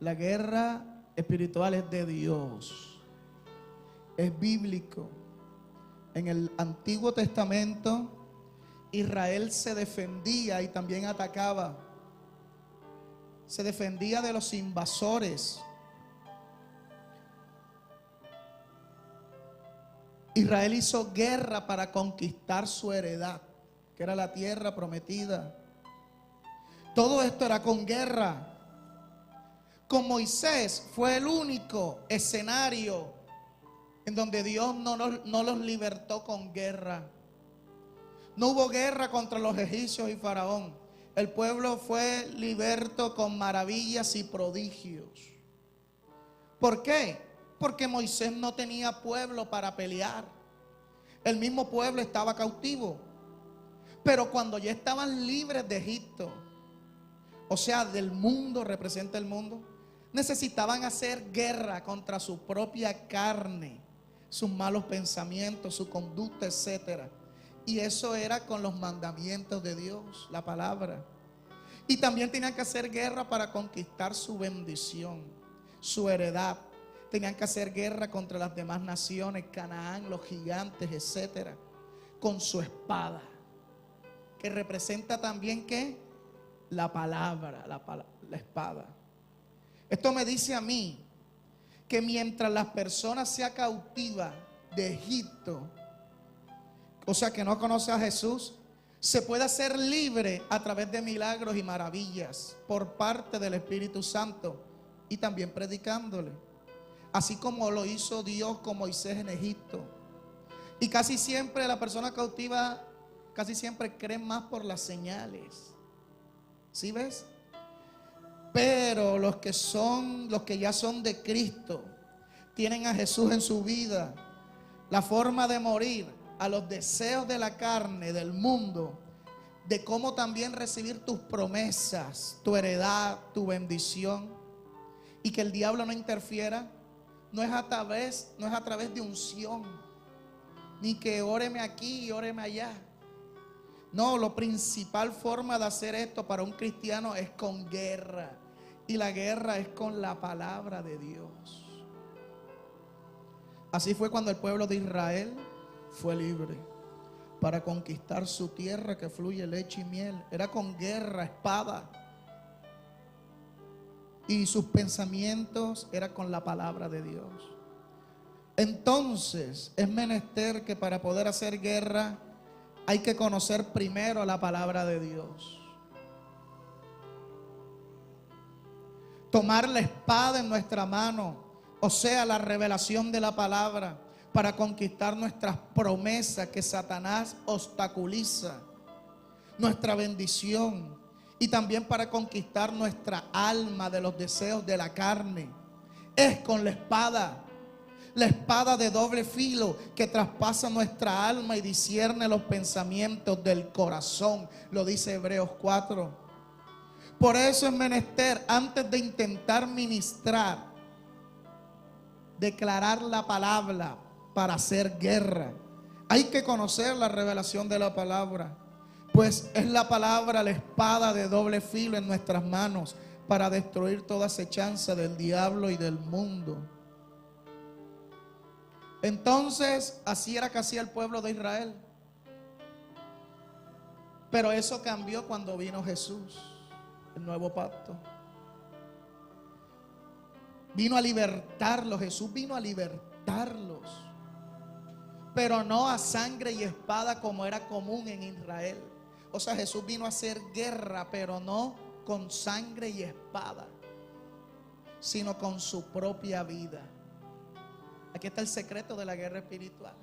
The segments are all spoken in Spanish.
La guerra espiritual es de Dios, es bíblico. En el Antiguo Testamento, Israel se defendía y también atacaba. Se defendía de los invasores. Israel hizo guerra para conquistar su heredad, que era la tierra prometida. Todo esto era con guerra. Con Moisés fue el único escenario en donde Dios no los libertó con guerra. No hubo guerra contra los egipcios y Faraón. El pueblo fue liberto con maravillas y prodigios. ¿Por qué? Porque Moisés no tenía pueblo para pelear. El mismo pueblo estaba cautivo. Pero cuando ya estaban libres de Egipto, o sea, del mundo, representa el mundo, necesitaban hacer guerra contra su propia carne, sus malos pensamientos, su conducta, etcétera. Y eso era con los mandamientos de Dios, la palabra. Y también tenían que hacer guerra para conquistar su bendición, su heredad. Tenían que hacer guerra contra las demás naciones, Canaán, los gigantes, etcétera, con su espada, que representa también ¿qué? La palabra, la espada. Esto me dice a mí que mientras las personas sean cautivas de Egipto, o sea que no conoce a Jesús, se puede hacer libre a través de milagros y maravillas por parte del Espíritu Santo y también predicándole, así como lo hizo Dios con Moisés en Egipto. Y casi siempre la persona cautiva, casi siempre creen más por las señales. ¿Sí ves? Pero los que ya son de Cristo, tienen a Jesús en su vida, la forma de morir a los deseos de la carne, del mundo, de cómo también recibir tus promesas, tu heredad, tu bendición, y que el diablo no interfiera, no es a través de unción, ni que óreme aquí y óreme allá. No, la principal forma de hacer esto para un cristiano es con guerra, y la guerra es con la palabra de Dios. Así fue cuando el pueblo de Israel fue libre para conquistar su tierra que fluye leche y miel. Era con guerra, espada. Y sus pensamientos era con la palabra de Dios. Entonces es menester que para poder hacer guerra hay que conocer primero la palabra de Dios. Tomar la espada en nuestra mano, o sea, la revelación de la palabra, para conquistar nuestras promesas que Satanás obstaculiza, nuestra bendición, y también para conquistar nuestra alma de los deseos de la carne. Es con la espada de doble filo que traspasa nuestra alma y discierne los pensamientos del corazón, lo dice Hebreos 4. Por eso es menester, antes de intentar ministrar, declarar la palabra para hacer guerra. Hay que conocer la revelación de la palabra, pues es la palabra la espada de doble filo en nuestras manos para destruir toda acechanza del diablo y del mundo. Entonces, así era que hacía el pueblo de Israel. Pero eso cambió cuando vino Jesús, el nuevo pacto. Vino a libertarlos, Jesús vino a libertarlos, pero no a sangre y espada como era común en Israel. O sea, Jesús vino a hacer guerra, pero no con sangre y espada, sino con su propia vida. Aquí está el secreto de la guerra espiritual.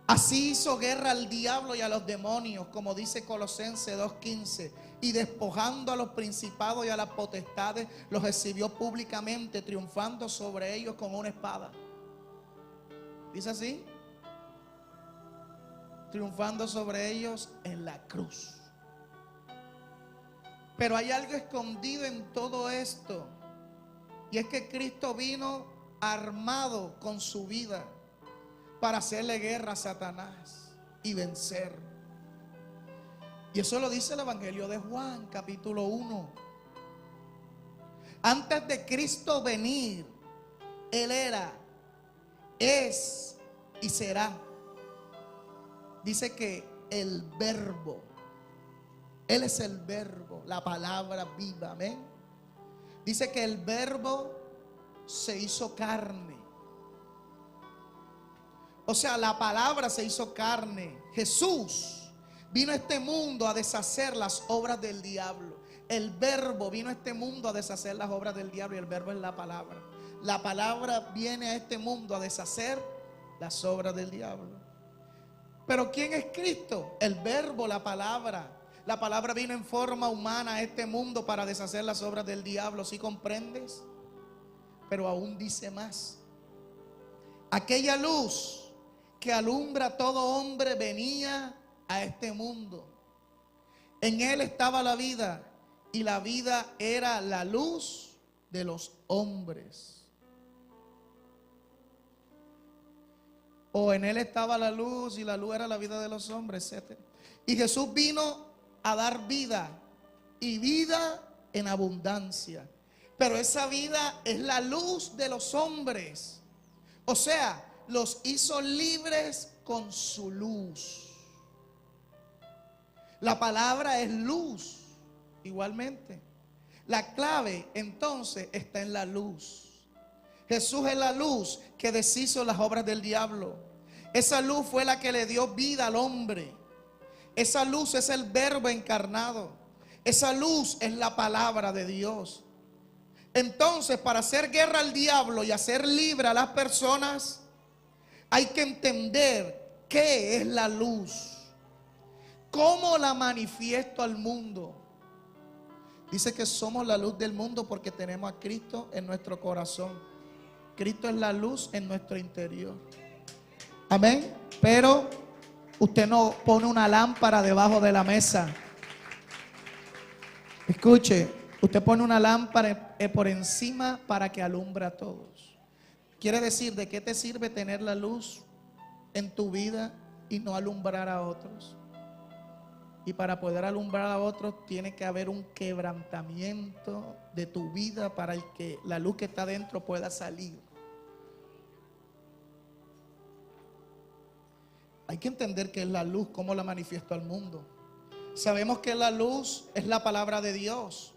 Así hizo guerra al diablo y a los demonios, como dice Colosenses 2:15, y despojando a los principados y a las potestades, los exhibió públicamente, triunfando sobre ellos con una espada. Dice así: triunfando sobre ellos en la cruz. Pero hay algo escondido en todo esto, y es que Cristo vino armado con su vida para hacerle guerra a Satanás y vencer. Y eso lo dice el Evangelio de Juan, capítulo 1. Antes de Cristo venir, Él era, es y será. Dice que el verbo, Él es el verbo, la palabra viva, amén. Dice que el verbo se hizo carne. O sea, la palabra se hizo carne. Jesús vino a este mundo a deshacer las obras del diablo. El verbo vino a este mundo a deshacer las obras del diablo, y el verbo es la palabra. La palabra viene a este mundo a deshacer las obras del diablo. Pero ¿quién es Cristo? El verbo, la palabra. La palabra vino en forma humana a este mundo para deshacer las obras del diablo, ¿sí comprendes? Pero aún dice más. Aquella luz que alumbra a todo hombre venía a este mundo. En Él estaba la vida, y la vida era la luz de los hombres. O en Él estaba la luz, y la luz era la vida de los hombres, etc. Y Jesús vino a dar vida, y vida en abundancia. Pero esa vida es la luz de los hombres. O sea, los hizo libres con su luz. La palabra es luz, igualmente. La clave entonces está en la luz. Jesús es la luz que deshizo las obras del diablo. Esa luz fue la que le dio vida al hombre. Esa luz es el verbo encarnado. Esa luz es la palabra de Dios. Entonces, para hacer guerra al diablo y hacer libre a las personas, hay que entender qué es la luz, cómo la manifiesto al mundo. Dice que somos la luz del mundo porque tenemos a Cristo en nuestro corazón. Cristo es la luz en nuestro interior. Amén. Pero usted no pone una lámpara debajo de la mesa. Escuche, usted pone una lámpara por encima para que alumbre a todos. Quiere decir, ¿de qué te sirve tener la luz en tu vida y no alumbrar a otros? Y para poder alumbrar a otros tiene que haber un quebrantamiento de tu vida para el que la luz que está dentro pueda salir. Hay que entender qué es la luz, cómo la manifiesto al mundo. Sabemos que la luz es la palabra de Dios,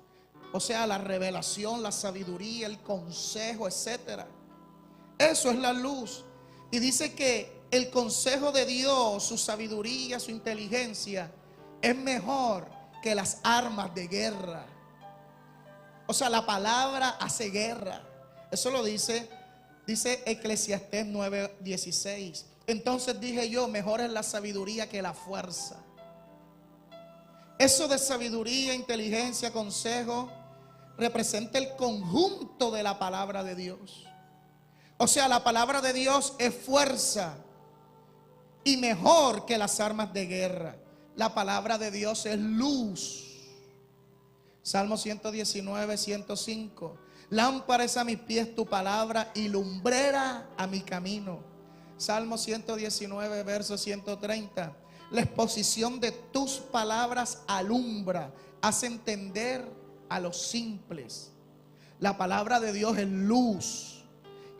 o sea, la revelación, la sabiduría, el consejo, etcétera. Eso es la luz. Y dice que el consejo de Dios, su sabiduría, su inteligencia, es mejor que las armas de guerra. O sea, la palabra hace guerra. Eso lo dice Eclesiastés 9:16. Entonces dije yo, mejor es la sabiduría que la fuerza. Eso de sabiduría, inteligencia, consejo, representa el conjunto de la palabra de Dios. O sea, la palabra de Dios es fuerza y mejor que las armas de guerra. La palabra de Dios es luz. Salmo 119, 105. Lámpara es a mis pies tu palabra y lumbrera a mi camino. Salmo 119, verso 130. La exposición de tus palabras alumbra, hace entender a los simples. La palabra de Dios es luz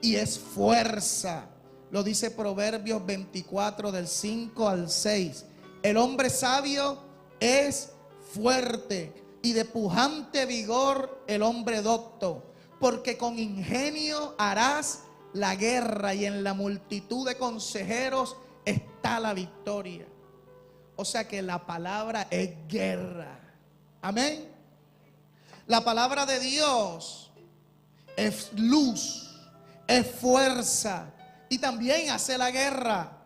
y es fuerza. Lo dice Proverbios 24 del 5 al 6. El hombre sabio es fuerte y de pujante vigor el hombre docto, porque con ingenio harás la guerra y en la multitud de consejeros está la victoria. O sea que la palabra es guerra. Amén. La palabra de Dios es luz, es fuerza y también hace la guerra.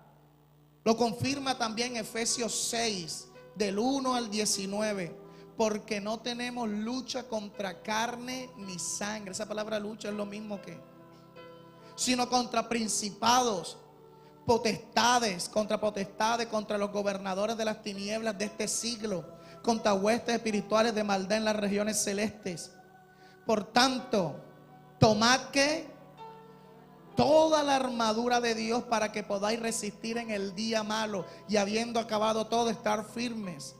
Lo confirma también Efesios 6, del 1 al 19. Porque no tenemos lucha contra carne ni sangre. Esa palabra lucha es lo mismo que, sino contra principados, potestades, contra los gobernadores de las tinieblas de este siglo, contra huestes espirituales de maldad en las regiones celestes. Por tanto, tomad que toda la armadura de Dios para que podáis resistir en el día malo y habiendo acabado todo, estar firmes.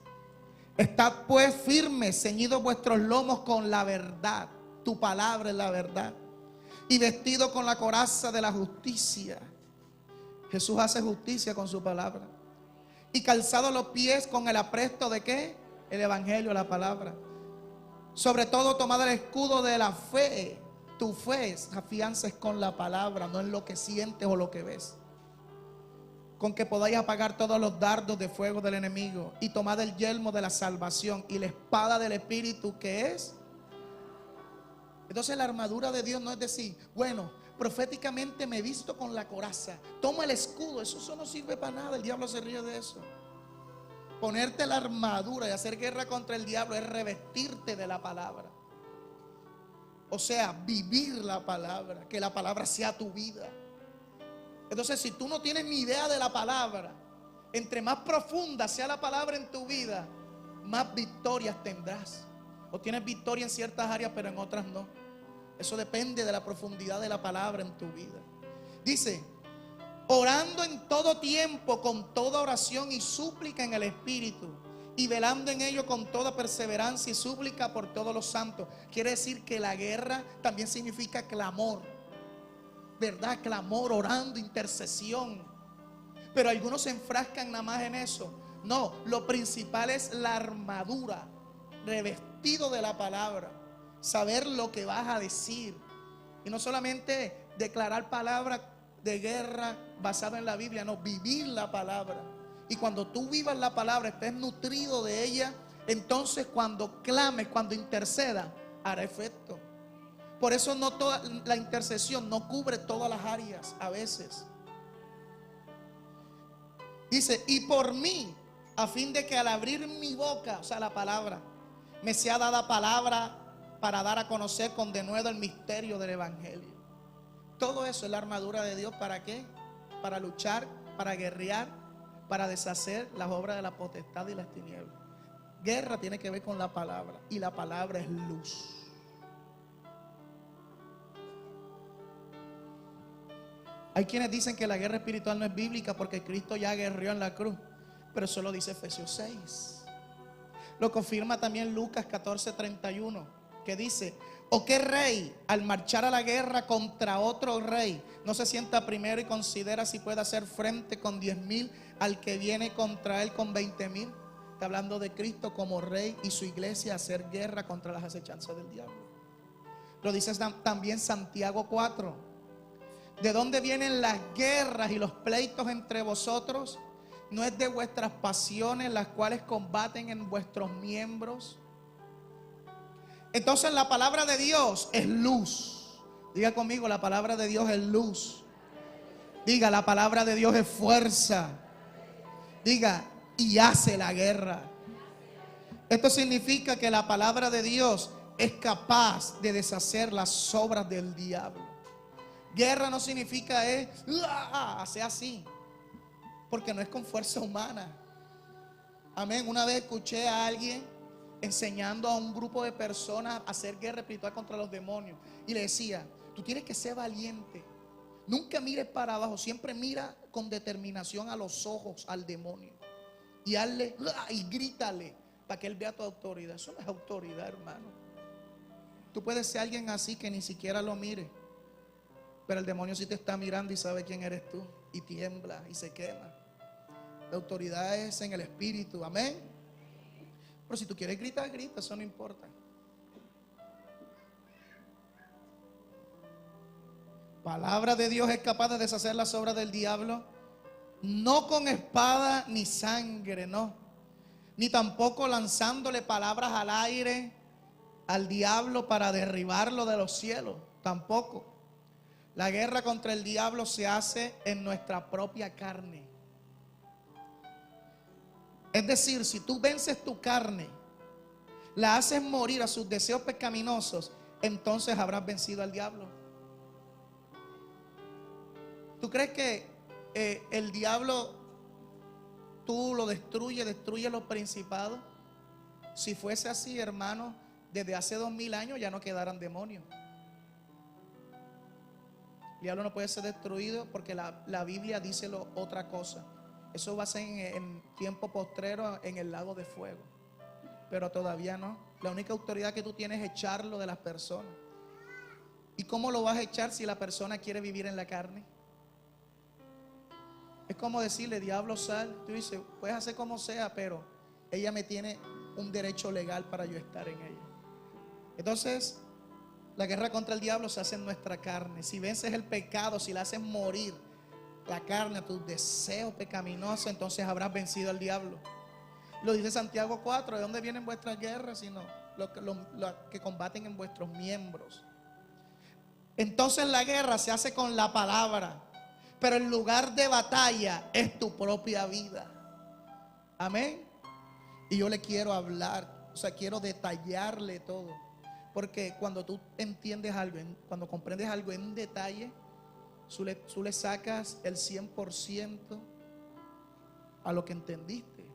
Estad pues firmes, ceñidos vuestros lomos con la verdad. Tu palabra es la verdad. Y vestido con la coraza de la justicia. Jesús hace justicia con su palabra. Y calzado los pies con el apresto de ¿qué? El evangelio, la palabra. Sobre todo tomad el escudo de la fe. Tu fe se afiances con la palabra, no en lo que sientes o lo que ves. Con que podáis apagar todos los dardos de fuego del enemigo. Y tomad el yelmo de la salvación y la espada del Espíritu, que es. Entonces la armadura de Dios no es decir, bueno, proféticamente me he visto con la coraza, toma el escudo. Eso no sirve para nada, el diablo se ríe de eso. Ponerte la armadura y hacer guerra contra el diablo es revestirte de la palabra. O sea, vivir la palabra, que la palabra sea tu vida. Entonces, si tú no tienes ni idea de la palabra, entre más profunda sea la palabra en tu vida, más victorias tendrás. O tienes victoria en ciertas áreas, pero en otras no. Eso depende de la profundidad de la palabra en tu vida. Dice, orando en todo tiempo, con toda oración y súplica en el Espíritu, y velando en ello con toda perseverancia y súplica por todos los santos. Quiere decir que la guerra también significa clamor, ¿verdad? Clamor, orando, intercesión. Pero algunos se enfrascan nada más en eso. No, lo principal es la armadura, revestido de la palabra, saber lo que vas a decir. Y no solamente declarar palabras de guerra basada en la Biblia, no, vivir la palabra. Y cuando tú vivas la palabra, estés nutrido de ella, entonces cuando clames, cuando interceda, hará efecto. Por eso no toda la intercesión no cubre todas las áreas a veces. Dice, y por mí, a fin de que al abrir mi boca, o sea la palabra, me sea dada palabra para dar a conocer con denuedo el misterio del evangelio. Todo eso es la armadura de Dios. ¿Para qué? Para luchar, para guerrear, para deshacer las obras de la potestad y las tinieblas. Guerra tiene que ver con la palabra, y la palabra es luz. Hay quienes dicen que la guerra espiritual no es bíblica porque Cristo ya guerreó en la cruz, pero eso lo dice Efesios 6. Lo confirma también Lucas 14:31, que dice, ¿o qué rey al marchar a la guerra contra otro rey no se sienta primero y considera si puede hacer frente con 10,000 al que viene contra él con 20,000? Está hablando de Cristo como rey y su iglesia hacer guerra contra las acechanzas del diablo. Lo dice también Santiago 4. ¿De dónde vienen las guerras y los pleitos entre vosotros? ¿No es de vuestras pasiones las cuales combaten en vuestros miembros? Entonces la palabra de Dios es luz. Diga conmigo, la palabra de Dios es luz. Diga, la palabra de Dios es fuerza. Diga, y hace la guerra. Esto significa que la palabra de Dios es capaz de deshacer las obras del diablo. Guerra no significa hacer así, porque no es con fuerza humana. Amén. Una vez escuché a alguien enseñando a un grupo de personas a hacer guerra espiritual contra los demonios, y le decía, tú tienes que ser valiente. Nunca mires para abajo, siempre mira con determinación a los ojos al demonio y hazle y grítale para que él vea tu autoridad. Eso no es autoridad, hermano. Tú puedes ser alguien así que ni siquiera lo mire, pero el demonio sí te está mirando y sabe quién eres tú, y tiembla y se quema. La autoridad es en el espíritu, amén. Pero si tú quieres gritar, grita, eso no importa. Palabra de Dios es capaz de deshacer las obras del diablo, no con espada ni sangre, no, ni tampoco lanzándole palabras al aire al diablo para derribarlo de los cielos, tampoco. La guerra contra el diablo se hace en nuestra propia carne. Es decir, si tú vences tu carne, la haces morir a sus deseos pecaminosos, entonces habrás vencido al diablo. ¿Tú crees que el diablo tú lo destruye los principados? Si fuese así, hermano, desde hace 2000 años ya no quedaran demonios. El diablo no puede ser destruido porque la Biblia dice otra cosa. Eso va a ser en tiempo postrero en el lago de fuego. Pero todavía no. La única autoridad que tú tienes es echarlo de las personas. ¿Y cómo lo vas a echar si la persona quiere vivir en la carne? Es como decirle, diablo, sal. Tú dices, puedes hacer como sea, pero ella me tiene un derecho legal para yo estar en ella. Entonces, la guerra contra el diablo se hace en nuestra carne. Si vences el pecado, si le haces morir la carne a tus deseos pecaminosos, entonces habrás vencido al diablo. Lo dice Santiago 4, ¿de dónde vienen vuestras guerras? Sino lo que combaten en vuestros miembros. Entonces la guerra se hace con la palabra, pero el lugar de batalla es tu propia vida. Amén. Y yo le quiero hablar, o sea, quiero detallarle todo. Porque cuando tú entiendes algo, cuando comprendes algo en detalle, tú le sacas el 100% a lo que entendiste.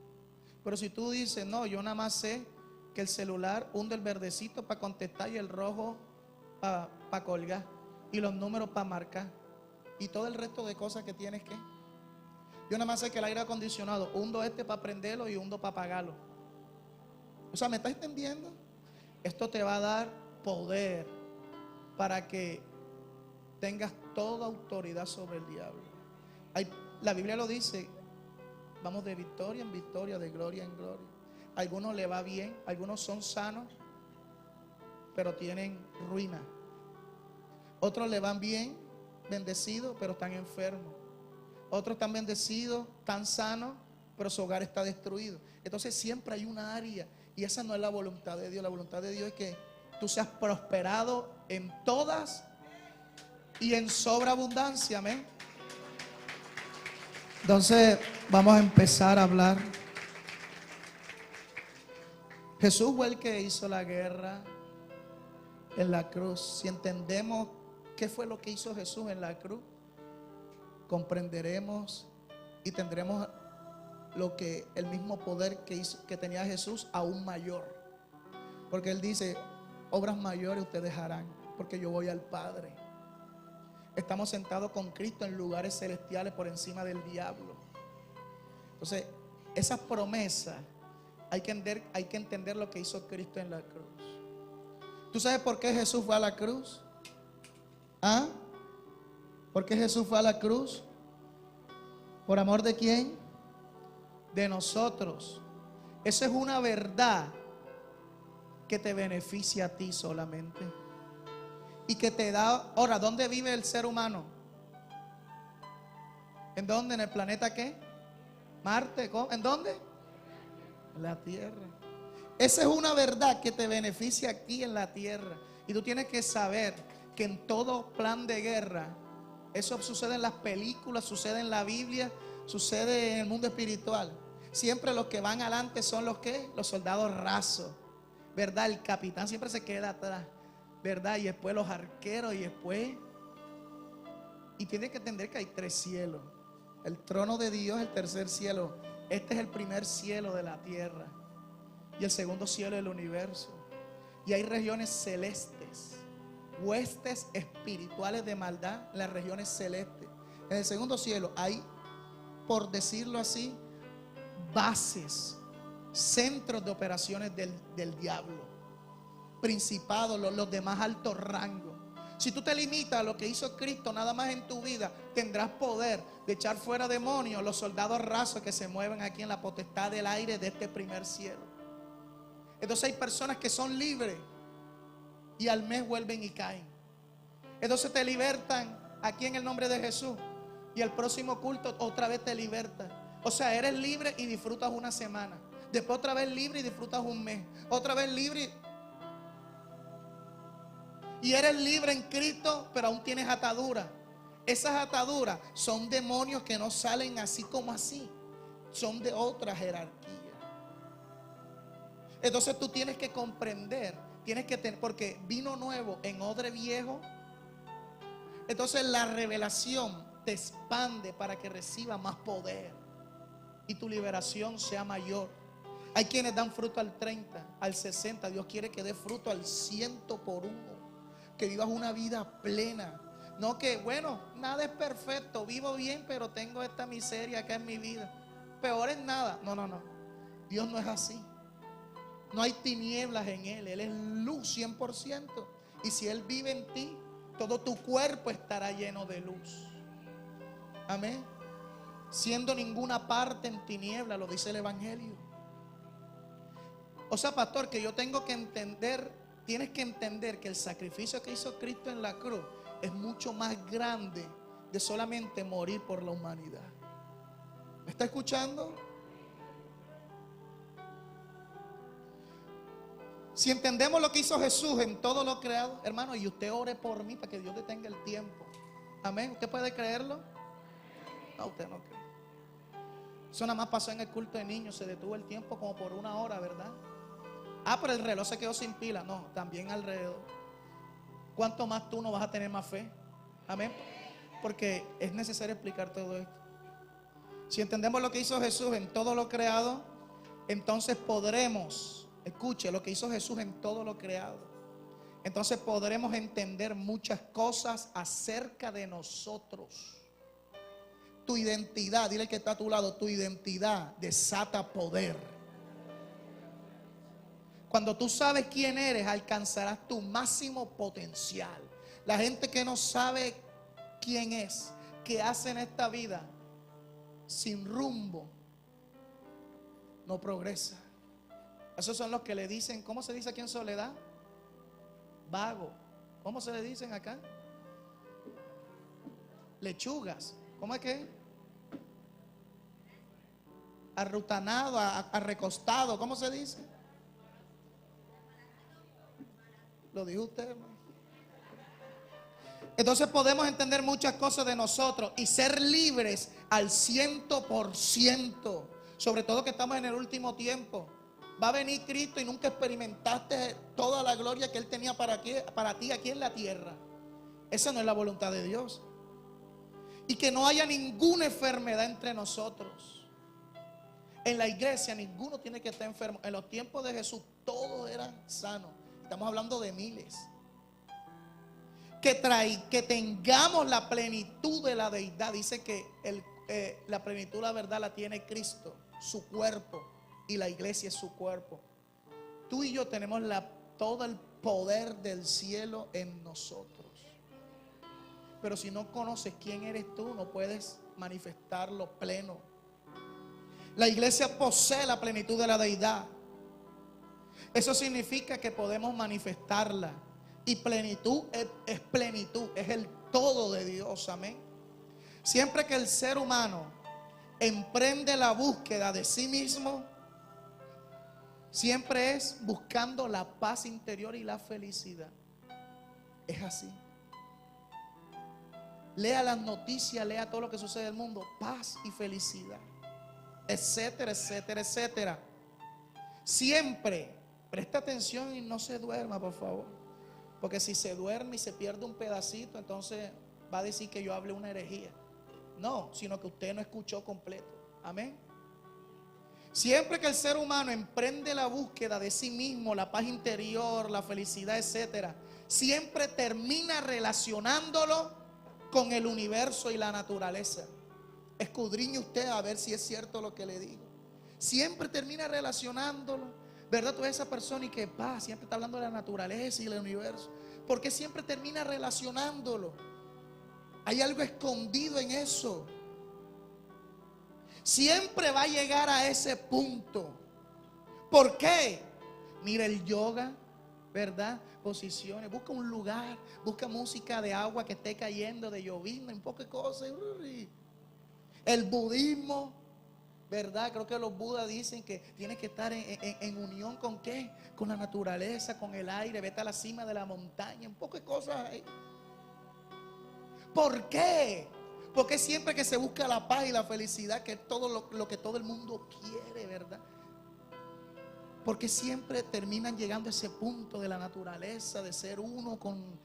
Pero si tú dices, no, yo nada más sé que el celular hunde el verdecito para contestar y el rojo para colgar y los números para marcar y todo el resto de cosas que tienes que. Yo nada más sé que el aire acondicionado hundo para prenderlo y hundo para apagarlo. O sea, ¿me estás entendiendo? Esto te va a dar poder para que tengas toda autoridad sobre el diablo. La Biblia lo dice, vamos de victoria en victoria, de gloria en gloria. A algunos le va bien, algunos son sanos, pero tienen ruina. Otros le van bien, bendecidos, pero están enfermos. Otros están bendecidos, están sanos, pero su hogar está destruido. Entonces siempre hay una área, y esa no es la voluntad de Dios. La voluntad de Dios es que tú seas prosperado en todas y en sobreabundancia. Amén. Entonces vamos a empezar a hablar. Jesús fue el que hizo la guerra en la cruz. Si entendemos qué fue lo que hizo Jesús en la cruz, comprenderemos y tendremos el mismo poder que tenía Jesús, aún mayor. Porque Él dice, obras mayores ustedes harán, porque yo voy al Padre. Estamos sentados con Cristo en lugares celestiales por encima del diablo. Entonces, esas promesas hay que entender lo que hizo Cristo en la cruz. ¿Tú sabes por qué Jesús fue a la cruz? ¿Ah? ¿Por qué Jesús fue a la cruz? ¿Por amor de quién? De nosotros. Eso es una verdad que te beneficia a ti solamente. Y que te da. Ahora, ¿dónde vive el ser humano? ¿En dónde? ¿En el planeta qué? Marte. ¿En dónde? En la tierra. Esa es una verdad que te beneficia aquí en la tierra. Y tú tienes que saber que en todo plan de guerra, eso sucede en las películas, sucede en la Biblia, sucede en el mundo espiritual. Siempre los que van adelante son los que, los soldados rasos, ¿verdad? El capitán siempre se queda atrás, ¿verdad? Y después los arqueros y después. Y tienes que entender que hay 3 cielos. El trono de Dios es el tercer cielo. Este es el primer cielo de la tierra y el segundo cielo del universo. Y hay regiones celestes, huestes espirituales de maldad en las regiones celestes. En el segundo cielo hay, por decirlo así, bases, centros de operaciones del diablo, principados, los de más alto rango. Si tú te limitas a lo que hizo Cristo nada más en tu vida, tendrás poder de echar fuera demonios, los soldados rasos que se mueven aquí en la potestad del aire de este primer cielo. Entonces hay personas que son libres y al mes vuelven y caen. Entonces te libertan aquí en el nombre de Jesús y el próximo culto otra vez te libertan. O sea, eres libre y disfrutas una semana, después otra vez libre y disfrutas un mes, otra vez libre. Y eres libre en Cristo, pero aún tienes ataduras. Esas ataduras son demonios que no salen así como así, son de otra jerarquía. Entonces tú tienes que comprender, tienes que tener, porque vino nuevo en odre viejo. Entonces la revelación te expande para que reciba más poder y tu liberación sea mayor. Hay quienes dan fruto al 30, al 60. Dios quiere que dé fruto al 100 por 1. Que vivas una vida plena. No que, bueno, nada es perfecto, vivo bien, pero tengo esta miseria acá en mi vida. Peor es nada. No. Dios no es así. No hay tinieblas en Él. Él es luz 100%. Y si Él vive en ti, todo tu cuerpo estará lleno de luz. Amén. Siendo ninguna parte en tiniebla, lo dice el Evangelio. O sea, pastor, que yo tengo que entender, tienes que entender que el sacrificio que hizo Cristo en la cruz es mucho más grande de solamente morir por la humanidad. ¿Me está escuchando? Si entendemos lo que hizo Jesús en todo lo creado, hermano, y usted ore por mí para que Dios detenga el tiempo. Amén. ¿Usted puede creerlo? No, usted no cree. Eso nada más pasó en el culto de niños. Se detuvo el tiempo como por 1 hora, ¿verdad? Ah, pero el reloj se quedó sin pila. No, también alrededor. ¿Cuánto más tú no vas a tener más fe? Amén. Porque es necesario explicar todo esto. Si entendemos lo que hizo Jesús en todo lo creado, entonces podremos, escuche, lo que hizo Jesús en todo lo creado, entonces podremos entender muchas cosas acerca de nosotros. Tu identidad, dile que está a tu lado, tu identidad desata poder. Cuando tú sabes quién eres, alcanzarás tu máximo potencial. La gente que no sabe quién es, qué hace en esta vida, sin rumbo, no progresa. Esos son los que le dicen, ¿cómo se dice aquí en Soledad? Vago. ¿Cómo se le dicen acá? Lechugas. ¿Cómo es que? Arrutanado, arrecostado. ¿Cómo se dice? Lo dijo usted, hermano. Entonces podemos entender muchas cosas de nosotros y ser libres al 100%. Sobre todo que estamos en el último tiempo. Va a venir Cristo y nunca experimentaste toda la gloria que Él tenía para ti aquí en la tierra. Esa no es la voluntad de Dios. Y que no haya ninguna enfermedad entre nosotros. En la iglesia ninguno tiene que estar enfermo. En los tiempos de Jesús todos eran sanos. Estamos hablando de miles. Que tengamos la plenitud de la deidad. Dice que la plenitud, la verdad, la tiene Cristo, su cuerpo, y la iglesia es su cuerpo. Tú y yo tenemos todo el poder del cielo en nosotros. Pero si no conoces quién eres tú, no puedes manifestarlo pleno. La iglesia posee la plenitud de la deidad. Eso significa que podemos manifestarla. Y plenitud es plenitud, es el todo de Dios, amén. Siempre que el ser humano emprende la búsqueda de sí mismo, siempre es buscando la paz interior y la felicidad. Es así. Lea las noticias, lea todo lo que sucede en el mundo, paz y felicidad, etcétera, etcétera, etcétera. Siempre, presta atención y no se duerma, por favor. Porque si se duerme y se pierde un pedacito, entonces va a decir que yo hablé una herejía. No, sino que usted no escuchó completo. Amén. Siempre que el ser humano emprende la búsqueda de sí mismo, la paz interior, la felicidad, etcétera, siempre termina relacionándolo con el universo y la naturaleza. Escudriñe usted a ver si es cierto lo que le digo. Siempre termina relacionándolo. ¿Verdad? Toda esa persona y que siempre está hablando de la naturaleza y del universo. Porque siempre termina relacionándolo. Hay algo escondido en eso. Siempre va a llegar a ese punto. ¿Por qué? Mira el yoga, ¿verdad? Posiciones, busca un lugar, busca música de agua que esté cayendo, de llovizna, un poco de cosas. El budismo, ¿verdad? Creo que los budas dicen que tienes que estar en unión con ¿qué? Con la naturaleza, con el aire. Vete a la cima de la montaña, un poco de cosas ahí. ¿Por qué? Porque siempre que se busca la paz y la felicidad, que es todo lo que todo el mundo quiere, ¿verdad? Porque siempre terminan llegando a ese punto de la naturaleza, de ser uno con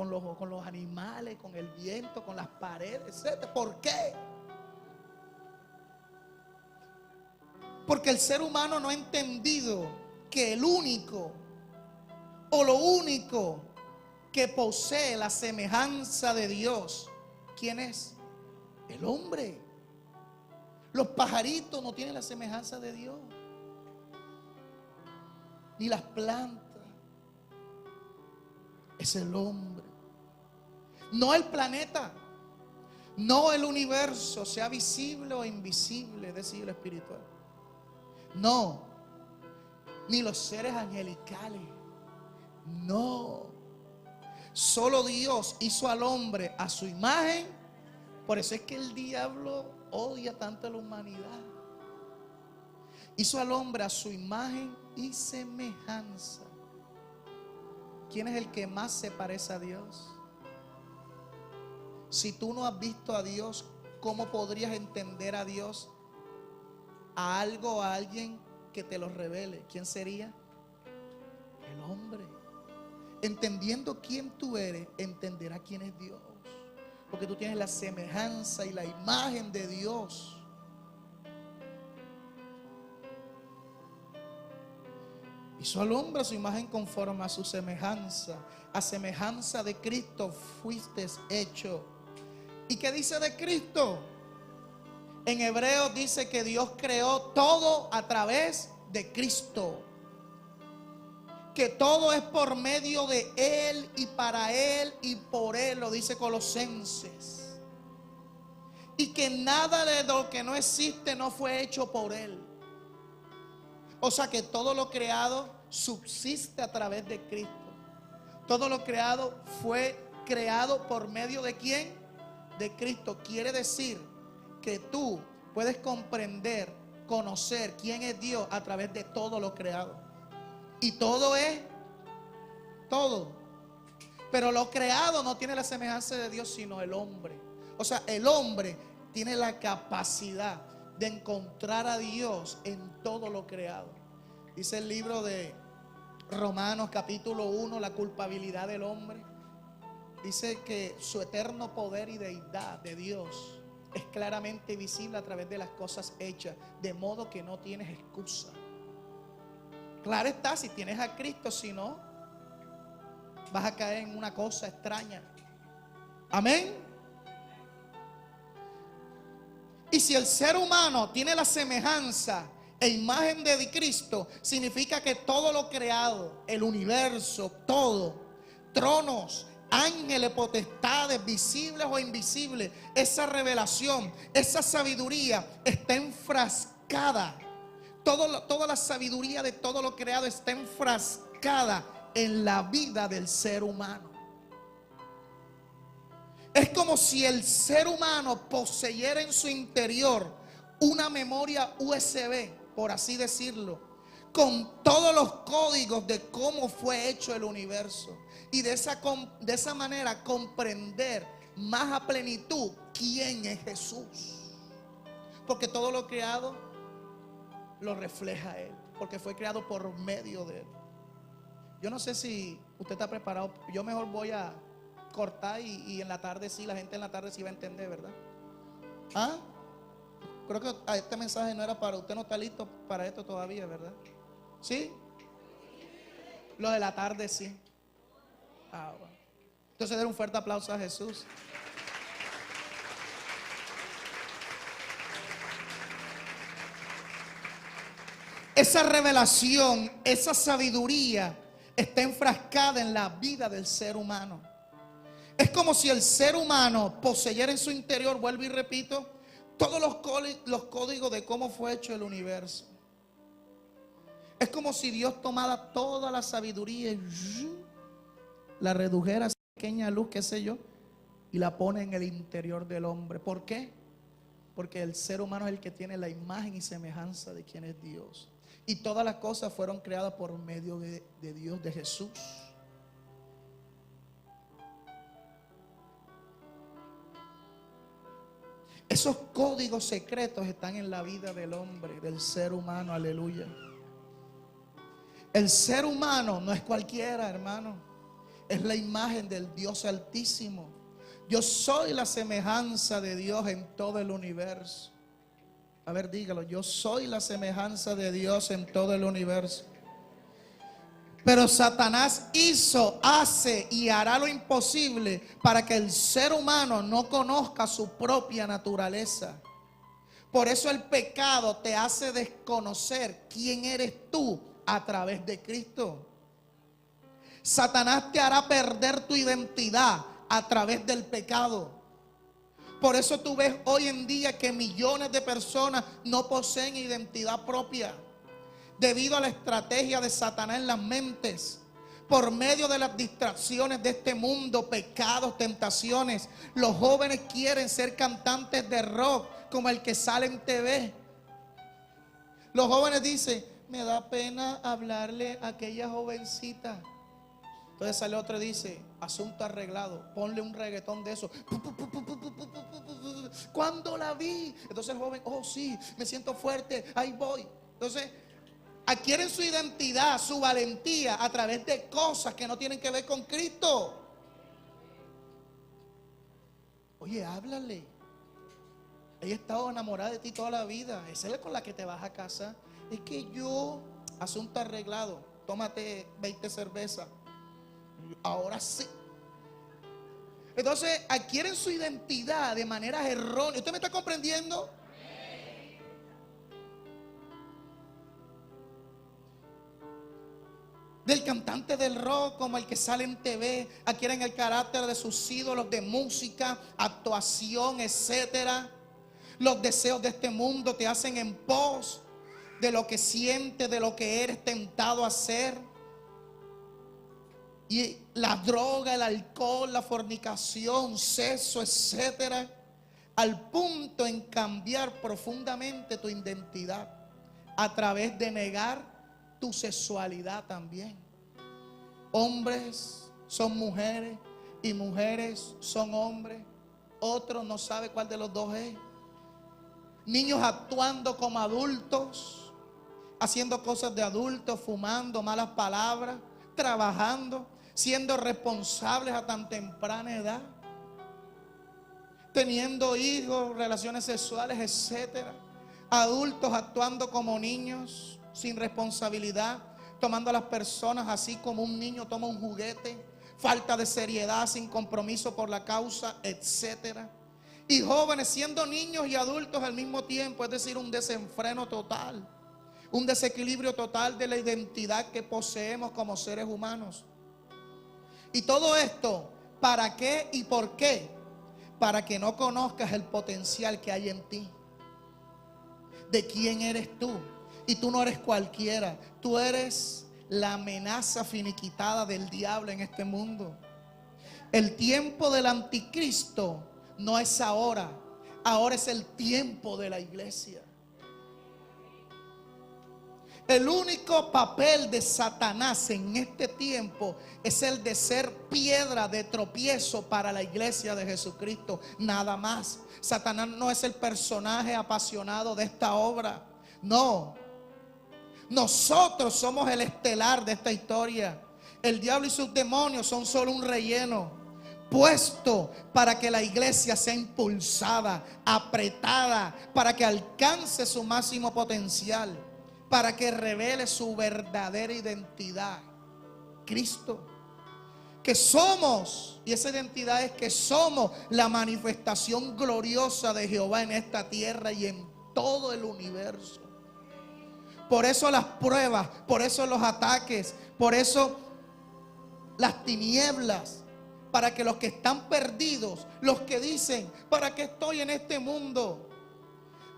los animales, con el viento, con las paredes, etc. ¿Por qué? Porque el ser humano no ha entendido que el único o lo único que posee la semejanza de Dios, ¿quién es? El hombre. Los pajaritos no tienen la semejanza de Dios, ni las plantas. Es el hombre. no el planeta, no el universo, sea visible o invisible, es decir, espiritual. No, ni los seres angelicales. No, solo Dios hizo al hombre a su imagen. Por eso es que el diablo odia tanto a la humanidad. Hizo al hombre a su imagen y semejanza. ¿Quién es el que más se parece a Dios? Si tú no has visto a Dios, ¿cómo podrías entender a Dios? A algo o a alguien que te lo revele. ¿Quién sería? El hombre. Entendiendo quién tú eres, entenderá quién es Dios. Porque tú tienes la semejanza y la imagen de Dios. Hizo al hombre a su imagen conforme a su semejanza. A semejanza de Cristo fuiste hecho. ¿Y qué dice de Cristo? En Hebreos dice que Dios creó todo a través de Cristo. Que todo es por medio de Él y para Él y por Él, lo dice Colosenses. Y que nada de lo que no existe no fue hecho por Él. O sea que todo lo creado subsiste a través de Cristo. Todo lo creado fue creado por medio de ¿quién? De Cristo. Quiere decir que tú puedes comprender, conocer quién es Dios a través de todo lo creado. Y todo es todo. Pero lo creado no tiene la semejanza de Dios, sino el hombre. O sea, el hombre tiene la capacidad de encontrar a Dios en todo lo creado. Dice el libro de Romanos capítulo 1, la culpabilidad del hombre. Dice que su eterno poder y deidad de Dios es claramente visible a través de las cosas hechas, de modo que no tienes excusa. Claro está, si tienes a Cristo, si no, vas a caer en una cosa extraña. Amén. Y si el ser humano tiene la semejanza e imagen de Cristo, significa que todo lo creado, el universo, todo, tronos, ángeles, potestades, visibles o invisibles, esa revelación, esa sabiduría está enfrascada. Toda la sabiduría de todo lo creado está enfrascada en la vida del ser humano. Es como si el ser humano poseyera en su interior una memoria USB, por así decirlo, con todos los códigos de cómo fue hecho el universo. Y de esa manera comprender más a plenitud quién es Jesús. Porque todo lo creado lo refleja a Él, porque fue creado por medio de Él. Yo no sé si usted está preparado. Yo mejor voy a cortar y en la tarde sí, la gente en la tarde sí va a entender, ¿verdad? ¿Ah? Creo que este mensaje no era para usted, no está listo para esto todavía, ¿verdad? ¿Sí? Lo de la tarde sí. Ah, bueno. Entonces den un fuerte aplauso a Jesús. Esa revelación, esa sabiduría está enfrascada en la vida del ser humano. Es como si el ser humano poseyera en su interior, vuelvo y repito, todos los códigos de cómo fue hecho el universo. Es como si Dios tomara toda la sabiduría y la redujera a esa pequeña luz, qué sé yo, y la pone en el interior del hombre. ¿Por qué? Porque el ser humano es el que tiene la imagen y semejanza de quien es Dios. Y todas las cosas fueron creadas por medio de Dios, de Jesús. Esos códigos secretos están en la vida del hombre, del ser humano, aleluya. El ser humano no es cualquiera, hermano. Es la imagen del Dios Altísimo. Yo soy la semejanza de Dios en todo el universo. A ver, dígalo. Yo soy la semejanza de Dios en todo el universo. Pero Satanás hizo, hace y hará lo imposible para que el ser humano no conozca su propia naturaleza. Por eso el pecado te hace desconocer quién eres tú a través de Cristo. Satanás te hará perder tu identidad a través del pecado. Por eso tú ves hoy en día que millones de personas no poseen identidad propia, debido a la estrategia de Satanás en las mentes. Por medio de las distracciones de este mundo, pecados, tentaciones, los jóvenes quieren ser cantantes de rock como el que sale en TV. Los jóvenes dicen: me da pena hablarle a aquella jovencita. Entonces sale otro y dice: asunto arreglado, ponle un reggaetón de eso. ¿Cuándo la vi? Entonces el joven: oh sí, me siento fuerte, ahí voy. Entonces adquieren su identidad, su valentía a través de cosas que no tienen que ver con Cristo. Oye, háblale. Ella ha estado enamorada de ti toda la vida. Esa es con la que te vas a casar. Es que yo, asunto arreglado, tómate 20 cervezas. Ahora sí. Entonces adquieren su identidad de maneras erróneas. ¿Usted me está comprendiendo? Del cantante del rock como el que sale en TV, adquieren el carácter de sus ídolos de música, actuación, etcétera. Los deseos de este mundo te hacen en pos de lo que sientes, de lo que eres tentado a hacer. Y la droga, el alcohol, la fornicación, sexo, etcétera, al punto en cambiar profundamente tu identidad a través de negar tu sexualidad también. Hombres son mujeres y mujeres son hombres. Otro no sabe cuál de los dos es. Niños actuando como adultos, haciendo cosas de adultos, fumando, malas palabras, trabajando, siendo responsables a tan temprana edad, teniendo hijos, relaciones sexuales, etcétera. Adultos actuando como niños, sin responsabilidad, tomando a las personas así como un niño toma un juguete, falta de seriedad, sin compromiso por la causa, etcétera. Y jóvenes siendo niños y adultos al mismo tiempo, es decir, un desenfreno total, un desequilibrio total de la identidad que poseemos como seres humanos. Y todo esto, ¿para qué y por qué? Para que no conozcas el potencial que hay en ti, de quién eres tú. Y tú no eres cualquiera, tú eres la amenaza finiquitada del diablo en este mundo. El tiempo del anticristo no es ahora, ahora es el tiempo de la iglesia. El único papel de Satanás en este tiempo es el de ser piedra de tropiezo para la iglesia de Jesucristo, nada más. Satanás no es el personaje apasionado de esta obra, no. Nosotros somos el estelar de esta historia. El diablo y sus demonios son solo un relleno puesto para que la iglesia sea impulsada, apretada, para que alcance su máximo potencial, para que revele su verdadera identidad, Cristo. Que somos, y esa identidad es que somos la manifestación gloriosa de Jehová en esta tierra y en todo el universo. Por eso las pruebas, por eso los ataques, por eso las tinieblas, para que los que están perdidos, los que dicen: ¿para qué estoy en este mundo?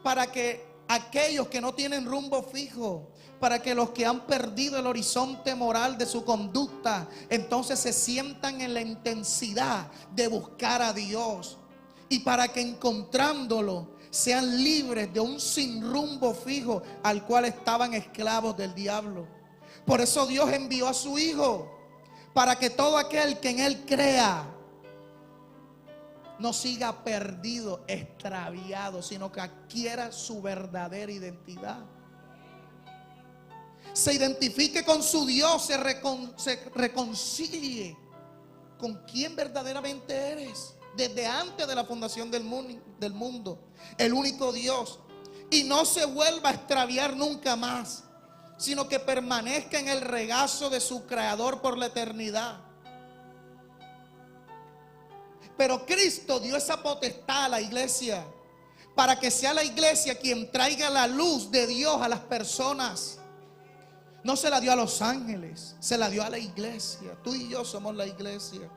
Para que aquellos que no tienen rumbo fijo, para que los que han perdido el horizonte moral de su conducta, entonces se sientan en la intensidad de buscar a Dios, y para que encontrándolo sean libres de un sin rumbo fijo al cual estaban esclavos del diablo. Por eso Dios envió a su Hijo, para que todo aquel que en Él crea no siga perdido, extraviado, sino que adquiera su verdadera identidad. Se identifique con su Dios, se reconcilie con quien verdaderamente eres, desde antes de la fundación del mundo, el único Dios, y no se vuelva a extraviar nunca más, sino que permanezca en el regazo de su Creador por la eternidad. Pero Cristo dio esa potestad a la iglesia, para que sea la iglesia quien traiga la luz de Dios a las personas. No se la dio a los ángeles, se la dio a la iglesia. Tú y yo somos la iglesia.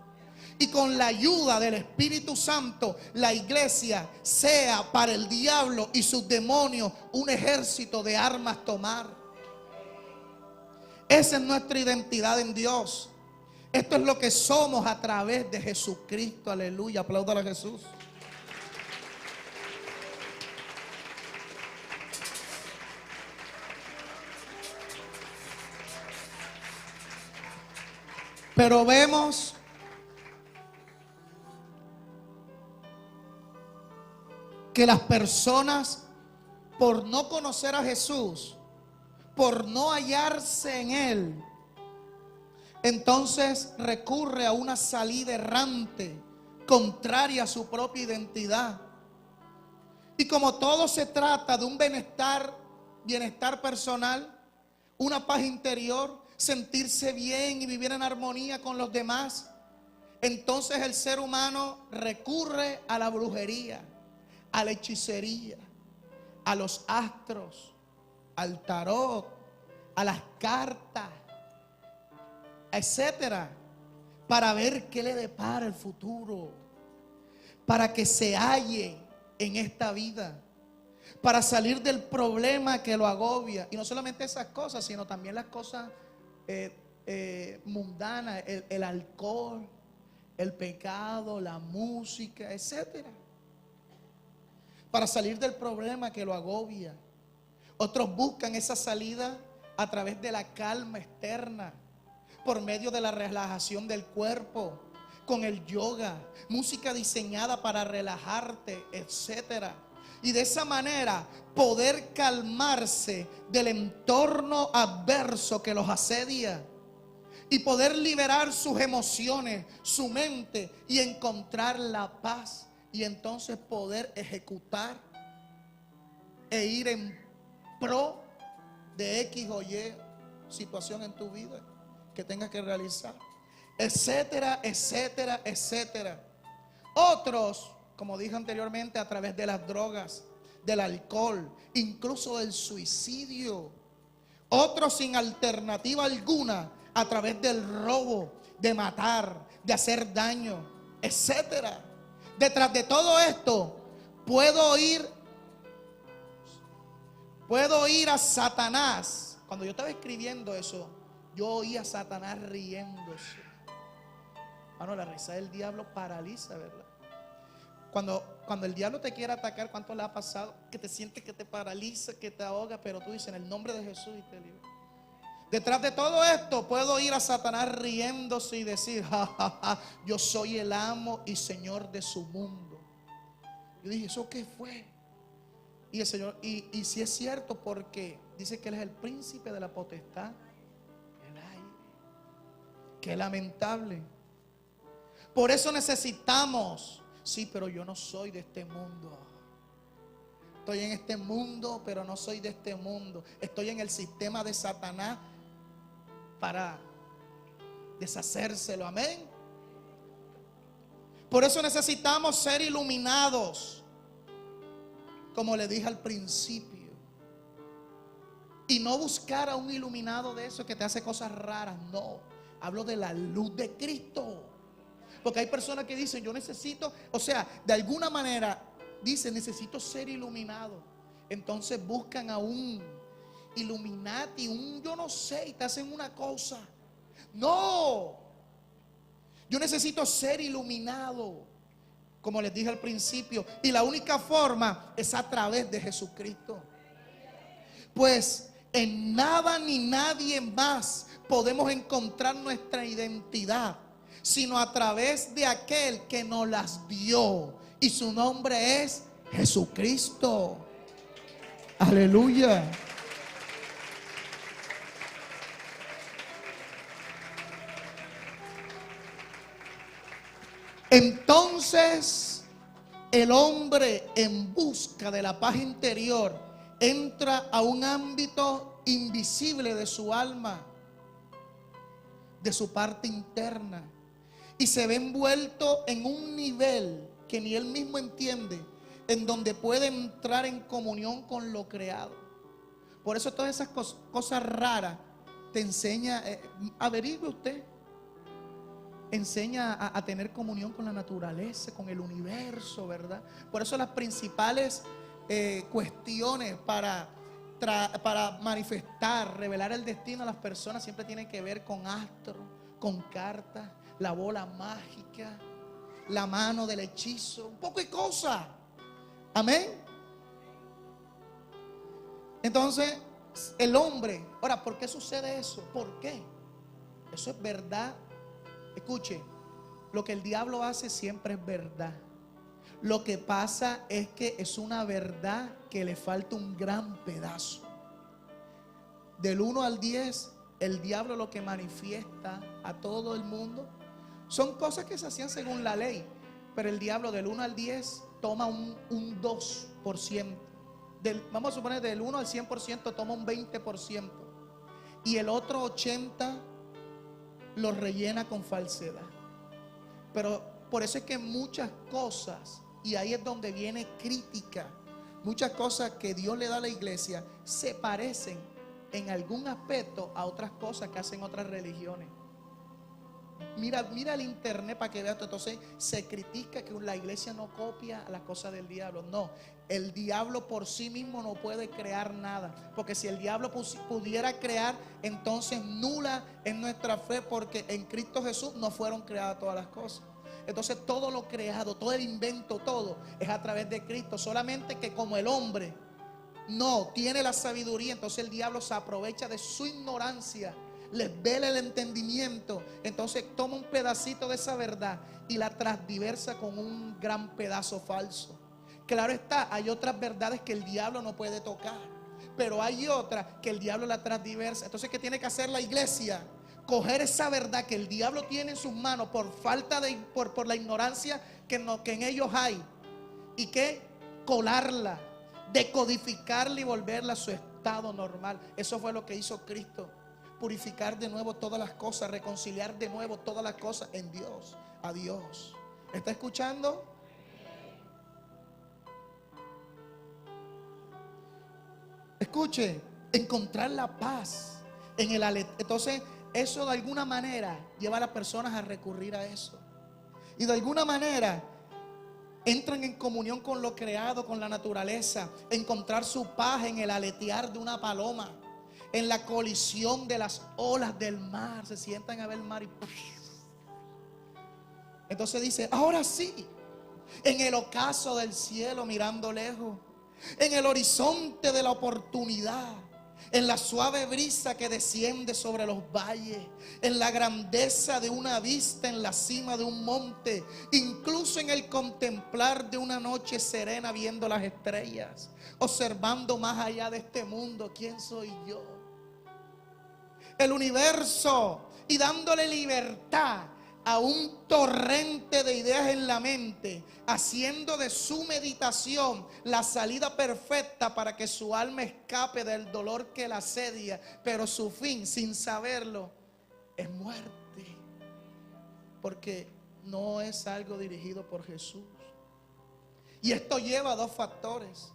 y con la ayuda del Espíritu Santo, la iglesia sea para el diablo y sus demonios un ejército de armas tomar. Esa es nuestra identidad en Dios. Esto es lo que somos a través de Jesucristo. Aleluya, apláudale a Jesús. Pero vemos que las personas, por no conocer a Jesús, por no hallarse en Él, entonces recurre a una salida errante, contraria a su propia identidad. Y como todo se trata de un bienestar personal, una paz interior, sentirse bien y vivir en armonía con los demás, entonces el ser humano recurre a la brujería, a la hechicería, a los astros, al tarot, a las cartas, etcétera, para ver qué le depara el futuro, para que se halle en esta vida, para salir del problema que lo agobia. Y no solamente esas cosas, sino también las cosas mundanas, el alcohol, el pecado, la música, etcétera, para salir del problema que lo agobia. Otros buscan esa salida a través de la calma externa, por medio de la relajación del cuerpo, con el yoga, música diseñada para relajarte, etcétera. Y de esa manera poder calmarse del entorno adverso que los asedia y poder liberar sus emociones, su mente, y encontrar la paz, y entonces poder ejecutar e ir en pro de X o Y situación en tu vida que tengas que realizar, etcétera, etcétera, etcétera. Otros, como dije anteriormente, a través de las drogas, del alcohol, incluso del suicidio. Otros sin alternativa alguna, a través del robo, de matar, de hacer daño, etcétera. Detrás de todo esto puedo ir a Satanás. Cuando yo estaba escribiendo eso, yo oí a Satanás riéndose. Bueno, la risa del diablo paraliza, ¿verdad? Cuando el diablo te quiere atacar, ¿cuánto le ha pasado? Que te sientes que te paraliza, que te ahoga, pero tú dices en el nombre de Jesús y te libra. Detrás de todo esto puedo ir a Satanás riéndose y decir, ja, ja, ja, yo soy el amo y señor de su mundo. Yo dije, ¿eso qué fue? Y el Señor, y si es cierto, porque dice que Él es el príncipe de la potestad del aire. Qué lamentable. Por eso necesitamos, sí, pero yo no soy de este mundo. Estoy en este mundo, pero no soy de este mundo. Estoy en el sistema de Satanás para deshacérselo. Amén. Por eso necesitamos ser iluminados, como le dije al principio, y no buscar a un iluminado de eso que te hace cosas raras. No, hablo de la luz de Cristo. Porque hay personas que dicen, yo necesito, o sea, de alguna manera dicen, necesito ser iluminado. Entonces buscan a un Illuminati, un yo no sé, y te hacen una cosa. No, yo necesito ser iluminado, como les dije al principio, y la única forma es a través de Jesucristo. Pues en nada ni nadie más podemos encontrar nuestra identidad, sino a través de aquel que nos las dio, y su nombre es Jesucristo. Aleluya. Entonces el hombre, en busca de la paz interior, entra a un ámbito invisible de su alma, de su parte interna, y se ve envuelto en un nivel que ni él mismo entiende, en donde puede entrar en comunión con lo creado. Por eso todas esas cosas raras te enseña, averigüe usted. enseña a tener comunión con la naturaleza, con el universo, ¿verdad? Por eso las principales cuestiones para manifestar, revelar el destino a las personas siempre tienen que ver con astros, con cartas, la bola mágica, la mano del hechizo, un poco de cosas. Amén. Entonces, el hombre, ahora, ¿por qué sucede eso? ¿Por qué? Eso es verdad. Escuche, lo que el diablo hace siempre es verdad. Lo que pasa es que es una verdad que le falta un gran pedazo. Del 1 al 10, el diablo lo que manifiesta a todo el mundo son cosas que se hacían según la ley. Pero el diablo del 1 al 10 toma un 2%. Vamos a suponer del 1 al 100% toma un 20%. Y el otro 80% lo rellena con falsedad. Pero por eso es que muchas cosas, y ahí es donde viene crítica, muchas cosas que Dios le da a la iglesia se parecen en algún aspecto a otras cosas que hacen otras religiones. Mira el internet para que veas. Entonces se critica que la iglesia no copia las cosas del diablo. No, el diablo por sí mismo no puede crear nada, porque si el diablo pudiera crear, entonces nula es nuestra fe, porque en Cristo Jesús no fueron creadas todas las cosas. Entonces todo lo creado, todo el invento, todo es a través de Cristo. Solamente que como el hombre no tiene la sabiduría, entonces el diablo se aprovecha de su ignorancia, les vela el entendimiento, entonces toma un pedacito de esa verdad y la transdiversa con un gran pedazo falso. Claro está, hay otras verdades que el diablo no puede tocar, pero hay otras que el diablo la transdiversa. Entonces, ¿qué tiene que hacer la iglesia? Coger esa verdad que el diablo tiene en sus manos por falta de, por la ignorancia que en ellos hay, y que colarla, decodificarla y volverla a su estado normal. Eso fue lo que hizo Cristo. Purificar de nuevo todas las cosas, reconciliar de nuevo todas las cosas en Dios, a Dios. ¿Está escuchando? Escuche, encontrar la paz en el entonces eso de alguna manera lleva a las personas a recurrir a eso. Y de alguna manera entran en comunión con lo creado, con la naturaleza. Encontrar su paz en el aletear de una paloma, en la colisión de las olas del mar. Se sientan a ver el mar y entonces dice, ahora sí, en el ocaso del cielo mirando lejos, en el horizonte de la oportunidad, en la suave brisa que desciende sobre los valles, en la grandeza de una vista en la cima de un monte, incluso en el contemplar de una noche serena viendo las estrellas, observando más allá de este mundo, ¿quién soy yo? El universo, y dándole libertad a un torrente de ideas en la mente, haciendo de su meditación la salida perfecta para que su alma escape del dolor que la asedia, pero su fin, sin saberlo, es muerte, porque no es algo dirigido por Jesús. Y esto lleva a dos factores: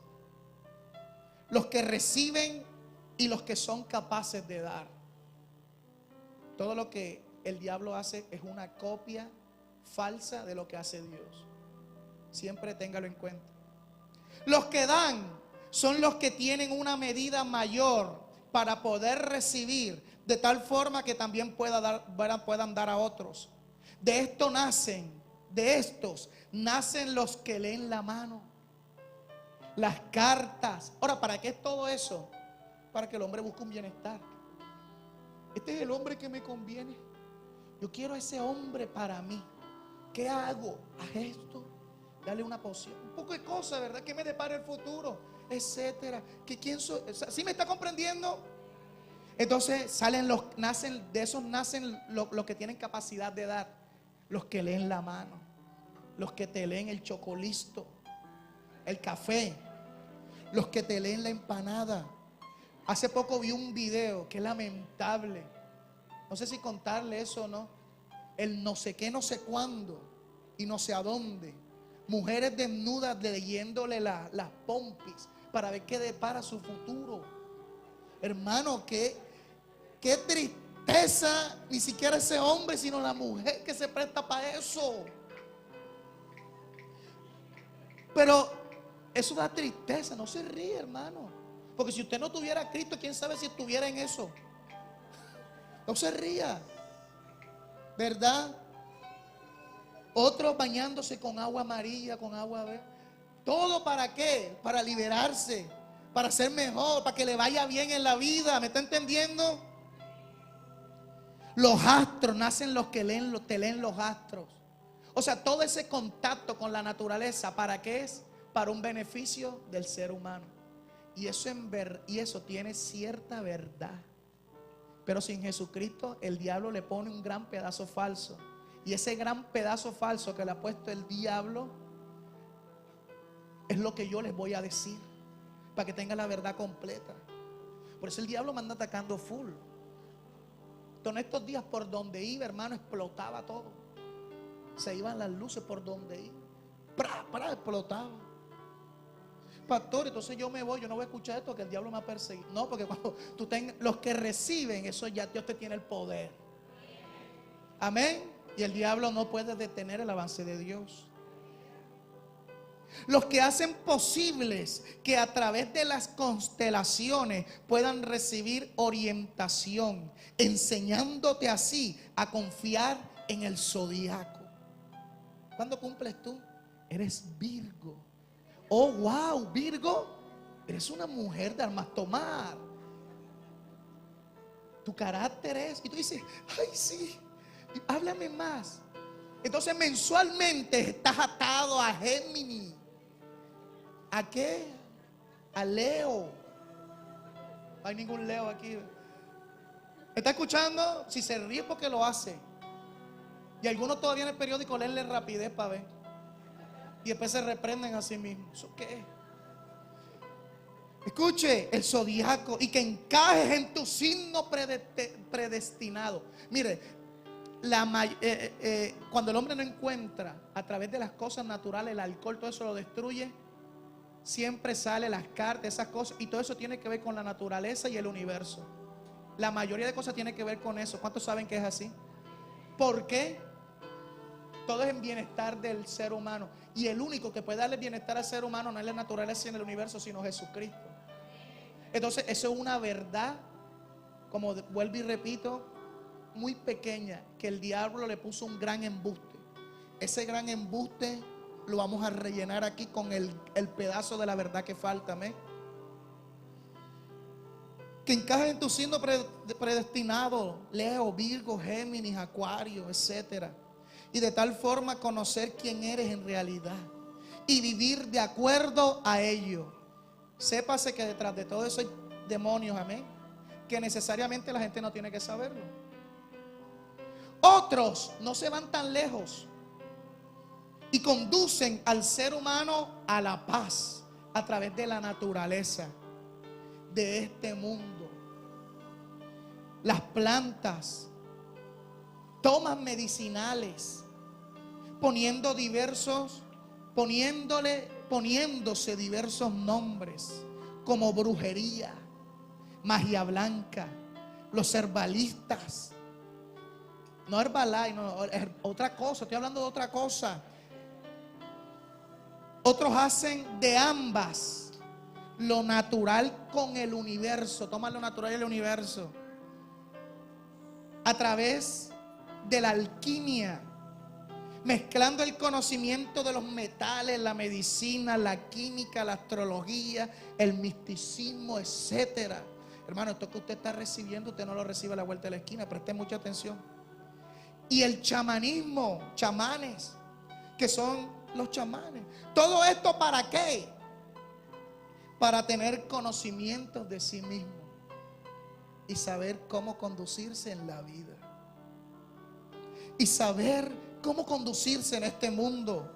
los que reciben y los que son capaces de dar. Todo lo que el diablo hace es una copia falsa de lo que hace Dios. Siempre téngalo en cuenta. Los que dan son los que tienen una medida mayor para poder recibir, de tal forma que también puedan dar a otros. De estos nacen los que leen la mano, las cartas. Ahora, ¿para qué es todo eso? Para que el hombre busque un bienestar. Este es el hombre que me conviene. Yo quiero a ese hombre para mí. ¿Qué hago? Haz esto. Dale una poción. Un poco de cosas, ¿verdad? Que me depara el futuro, etcétera. ¿Que quién soy? ¿Sí me está comprendiendo? Entonces nacen los que tienen capacidad de dar. Los que leen la mano. Los que te leen el chocolisto, el café. Los que te leen la empanada. Hace poco vi un video que es lamentable. No sé si contarle eso o no. El no sé qué, no sé cuándo y no sé a dónde. Mujeres desnudas leyéndole las pompis para ver qué depara su futuro. Hermano, qué tristeza, ni siquiera ese hombre, sino la mujer que se presta para eso. Pero eso da tristeza, no se ríe, hermano. Porque si usted no tuviera a Cristo, quién sabe si estuviera en eso. No se ría, ¿verdad? Otros bañándose con agua amarilla, con agua verde. ¿Todo para qué? Para liberarse, para ser mejor, para que le vaya bien en la vida. ¿Me está entendiendo? Los astros, nacen los que te leen los astros. O sea, todo ese contacto con la naturaleza, ¿para qué es? Para un beneficio del ser humano. Y eso tiene cierta verdad. Pero sin Jesucristo, el diablo le pone un gran pedazo falso. Y ese gran pedazo falso que le ha puesto el diablo es lo que yo les voy a decir, para que tengan la verdad completa. Por eso el diablo me anda atacando full. En estos días, por donde iba, hermano, explotaba todo. Se iban las luces por donde iba. Explotaba. Pastor, entonces yo me voy, yo no voy a escuchar esto, que el diablo me ha perseguido. No, porque cuando tú tengas, los que reciben, eso ya Dios te tiene el poder. Amén. Y el diablo no puede detener el avance de Dios. Los que hacen posibles que a través de las constelaciones puedan recibir orientación, enseñándote así a confiar en el zodiaco. ¿Cuándo cumples tú? Eres Virgo. Oh, wow, Virgo, eres una mujer de armas tomar. Tu carácter es, y tú dices, ay sí, háblame más. Entonces mensualmente estás atado a Géminis. ¿A qué? A Leo. No hay ningún Leo aquí. ¿Está escuchando? Si se ríe porque lo hace. Y algunos todavía en el periódico leen la rapidez para ver. Y después se reprenden a sí mismos. ¿Eso qué es? Escuche, el zodiaco. Y que encajes en tu signo predestinado. Mire, cuando el hombre no encuentra a través de las cosas naturales, el alcohol, todo eso lo destruye. Siempre sale las cartas, esas cosas. Y todo eso tiene que ver con la naturaleza y el universo. La mayoría de cosas tiene que ver con eso. ¿Cuántos saben que es así? ¿Por qué? Todo es en bienestar del ser humano. Y el único que puede darle bienestar al ser humano no es la naturaleza ni el universo, sino Jesucristo. Entonces eso es una verdad, como vuelvo y repito, muy pequeña, que el diablo le puso un gran embuste. Ese gran embuste lo vamos a rellenar aquí con el pedazo de la verdad que falta. Amén. Que encaje en tu signo predestinado, Leo, Virgo, Géminis, Acuario, etcétera. Y de tal forma conocer quién eres en realidad y vivir de acuerdo a ello. Sépase que detrás de todo eso hay demonios, amén, que necesariamente la gente no tiene que saberlo. Otros no se van tan lejos y conducen al ser humano a la paz a través de la naturaleza de este mundo. Las plantas, tomas medicinales, poniéndose diversos nombres, como brujería, magia blanca, los herbalistas. No Herbalife, no, otra cosa, estoy hablando de otra cosa. Otros hacen de ambas lo natural con el universo. Toman lo natural y el universo a través de la alquimia, mezclando el conocimiento de los metales, la medicina, la química, la astrología, el misticismo, etcétera. Hermano, esto que usted está recibiendo, usted no lo recibe a la vuelta de la esquina. Preste mucha atención. Y el chamanismo, chamanes, que son los chamanes. ¿Todo esto para qué? Para tener conocimientos de sí mismo y saber cómo conducirse en la vida. Y saber cómo conducirse en este mundo,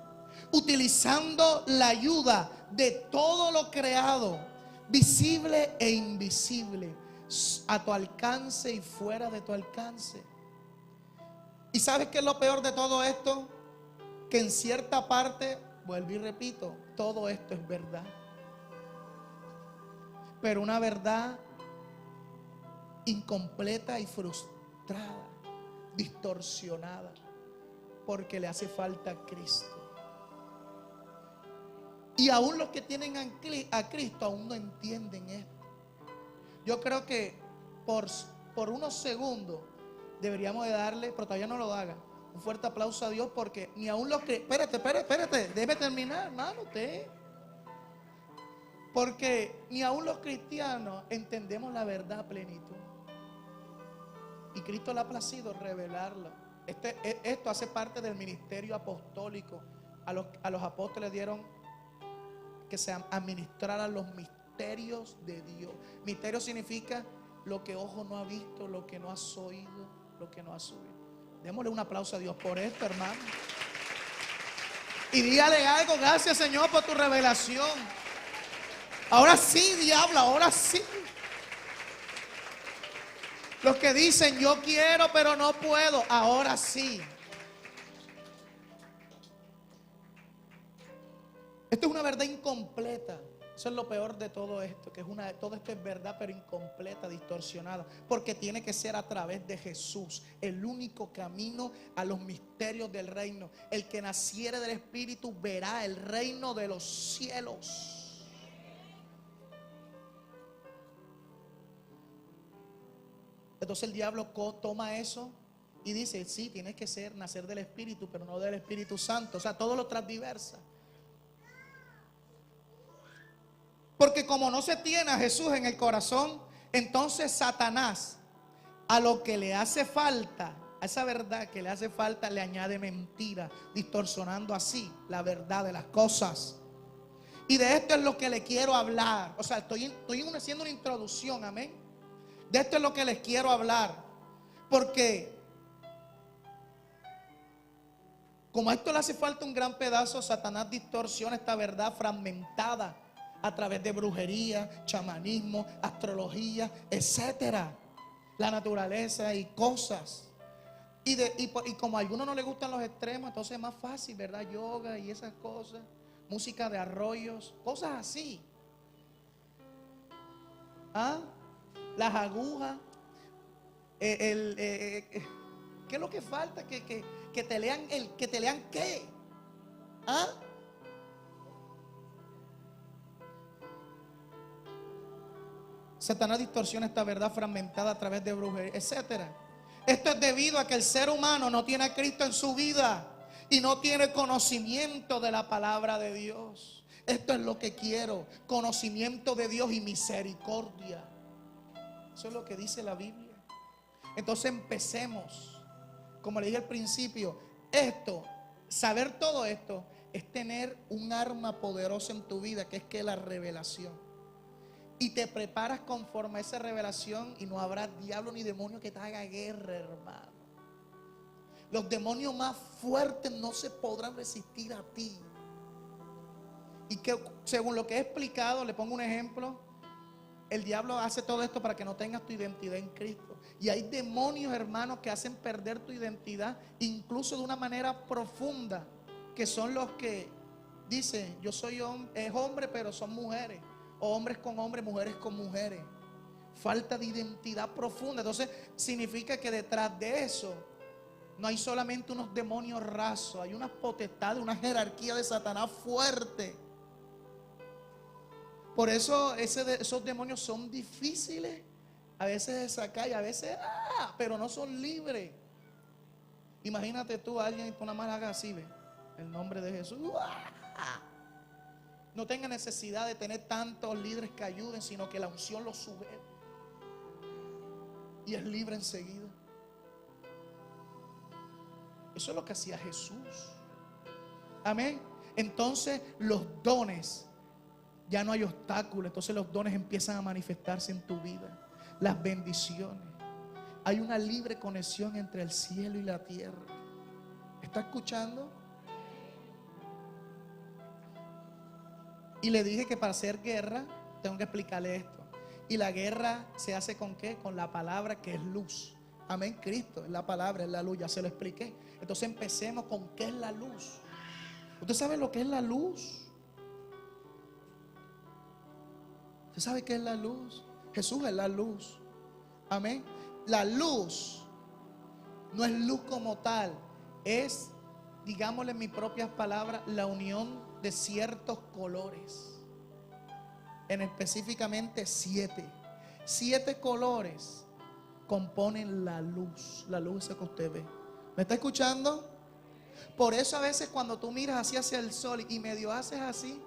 utilizando la ayuda de todo lo creado, visible e invisible, a tu alcance y fuera de tu alcance. ¿Y sabes qué es lo peor de todo esto? Que en cierta parte, vuelvo y repito, todo esto es verdad. Pero una verdad incompleta y frustrada, distorsionada, porque le hace falta a Cristo. Y aún los que tienen a Cristo aún no entienden esto. Yo creo que por unos segundos deberíamos de darle, pero todavía no lo haga, un fuerte aplauso a Dios, porque ni aún los que, espérate, debe terminar, hermano, usted. Porque ni aún los cristianos entendemos la verdad a plenitud. Y Cristo le ha placido revelarla. Esto hace parte del ministerio apostólico. A los apóstoles dieron que se administraran los misterios de Dios. Misterio significa lo que ojo no ha visto, lo que no has oído, lo que no has oído. Démosle un aplauso a Dios por esto, hermano. Y dígale algo: gracias, Señor, por tu revelación. Ahora sí, diablo, ahora sí. Los que dicen yo quiero pero no puedo, ahora sí. Esto es una verdad incompleta. Eso es lo peor de todo esto, que todo esto es verdad pero incompleta, distorsionada, porque tiene que ser a través de Jesús, el único camino a los misterios del reino. El que naciere del Espíritu verá el reino de los cielos. Entonces el diablo toma eso y dice: sí, tienes que nacer del Espíritu, pero no del Espíritu Santo. O sea, todo lo transdiversa. Porque como no se tiene a Jesús en el corazón, entonces Satanás, a lo que le hace falta, a esa verdad que le hace falta, le añade mentira, distorsionando así la verdad de las cosas. Y de esto es lo que le quiero hablar. O sea, estoy haciendo una introducción, amén. De esto es lo que les quiero hablar. Porque como a esto le hace falta un gran pedazo, Satanás distorsiona esta verdad fragmentada a través de brujería, chamanismo, astrología, etcétera, la naturaleza y cosas. Y como a algunos no les gustan los extremos, entonces es más fácil, ¿verdad? Yoga y esas cosas, música de arroyos, cosas así. Las agujas, ¿qué es lo que falta? Que te lean ¿qué? Satanás distorsiona esta verdad fragmentada a través de brujería, etcétera. Esto es debido a que el ser humano no tiene a Cristo en su vida y no tiene conocimiento de la palabra de Dios. Esto es lo que quiero: conocimiento de Dios y misericordia. Eso es lo que dice la Biblia. Entonces empecemos. Como le dije al principio, saber todo esto es tener un arma poderosa en tu vida, que es la revelación. Y te preparas conforme a esa revelación y no habrá diablo ni demonio que te haga guerra, hermano. Los demonios más fuertes no se podrán resistir a ti. Y que según lo que he explicado, le pongo un ejemplo: el diablo hace todo esto para que no tengas tu identidad en Cristo. Y hay demonios, hermanos, que hacen perder tu identidad, incluso de una manera profunda, que son los que dicen: yo soy hombre, pero son mujeres. O hombres con hombres, mujeres con mujeres. Falta de identidad profunda. Entonces significa que detrás de eso no hay solamente unos demonios rasos, hay unas potestades, una jerarquía de Satanás fuerte. Por eso esos demonios son difíciles a veces de sacar y a veces pero no son libres. Imagínate tú a alguien y tú nada más hagas así, ¿ve? El nombre de Jesús. No tenga necesidad de tener tantos líderes que ayuden, sino que la unción lo sube y es libre enseguida. Eso es lo que hacía Jesús. Amén. Entonces los dones, ya no hay obstáculos. Entonces los dones empiezan a manifestarse en tu vida. Las bendiciones. Hay una libre conexión entre el cielo y la tierra. ¿Está escuchando? Y le dije que para hacer guerra tengo que explicarle esto. Y la guerra se hace ¿con qué? Con la palabra, que es luz. Amén. Cristo es la palabra, es la luz. Ya se lo expliqué. Entonces empecemos con ¿qué es la luz? ¿Usted sabe lo que es la luz? ¿Usted sabe qué es la luz? Jesús es la luz. Amén. La luz No es luz como tal. Es, digámosle en mis propias palabras, la unión de ciertos colores. En específicamente 7. 7 colores componen la luz. La luz esa que usted ve. ¿Me está escuchando? Por eso a veces cuando tú miras así hacia el sol y medio haces así,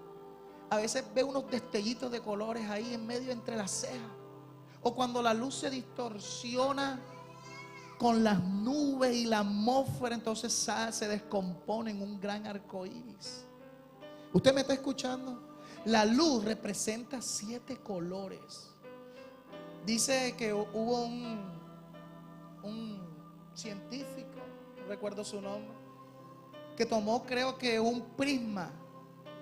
a veces ves unos destellitos de colores ahí en medio entre las cejas. O cuando la luz se distorsiona con las nubes y la atmósfera, entonces se descompone en un gran arco iris. ¿Usted me está escuchando? La luz representa 7 colores. Dice que hubo un científico, no recuerdo su nombre, que tomó, creo que un prisma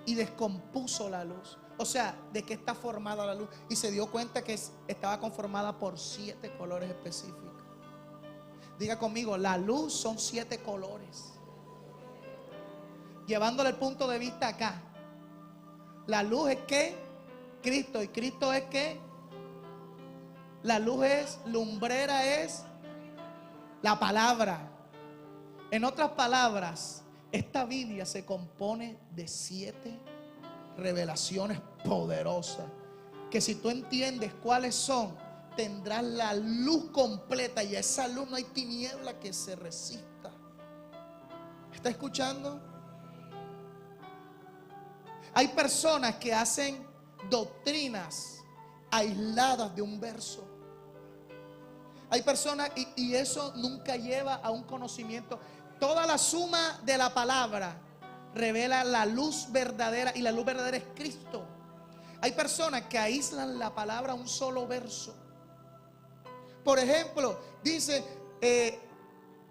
y descompuso la luz. O sea, de qué está formada la luz. Y se dio cuenta que estaba conformada por 7 colores específicos. Diga conmigo, la luz son 7 colores. Llevándole el punto de vista acá. La luz es que Cristo. ¿Y Cristo es que? La luz es, lumbrera es la palabra. En otras palabras, esta Biblia se compone de 7 revelaciones poderosas, que si tú entiendes cuáles son, tendrás la luz completa, y a esa luz no hay tiniebla que se resista. ¿Está escuchando? Hay personas que hacen doctrinas aisladas de un verso. Hay personas, y eso nunca lleva a un conocimiento. Toda la suma de la palabra revela la luz verdadera, y la luz verdadera es Cristo. Hay personas que aíslan la palabra a un solo verso. Por ejemplo, dice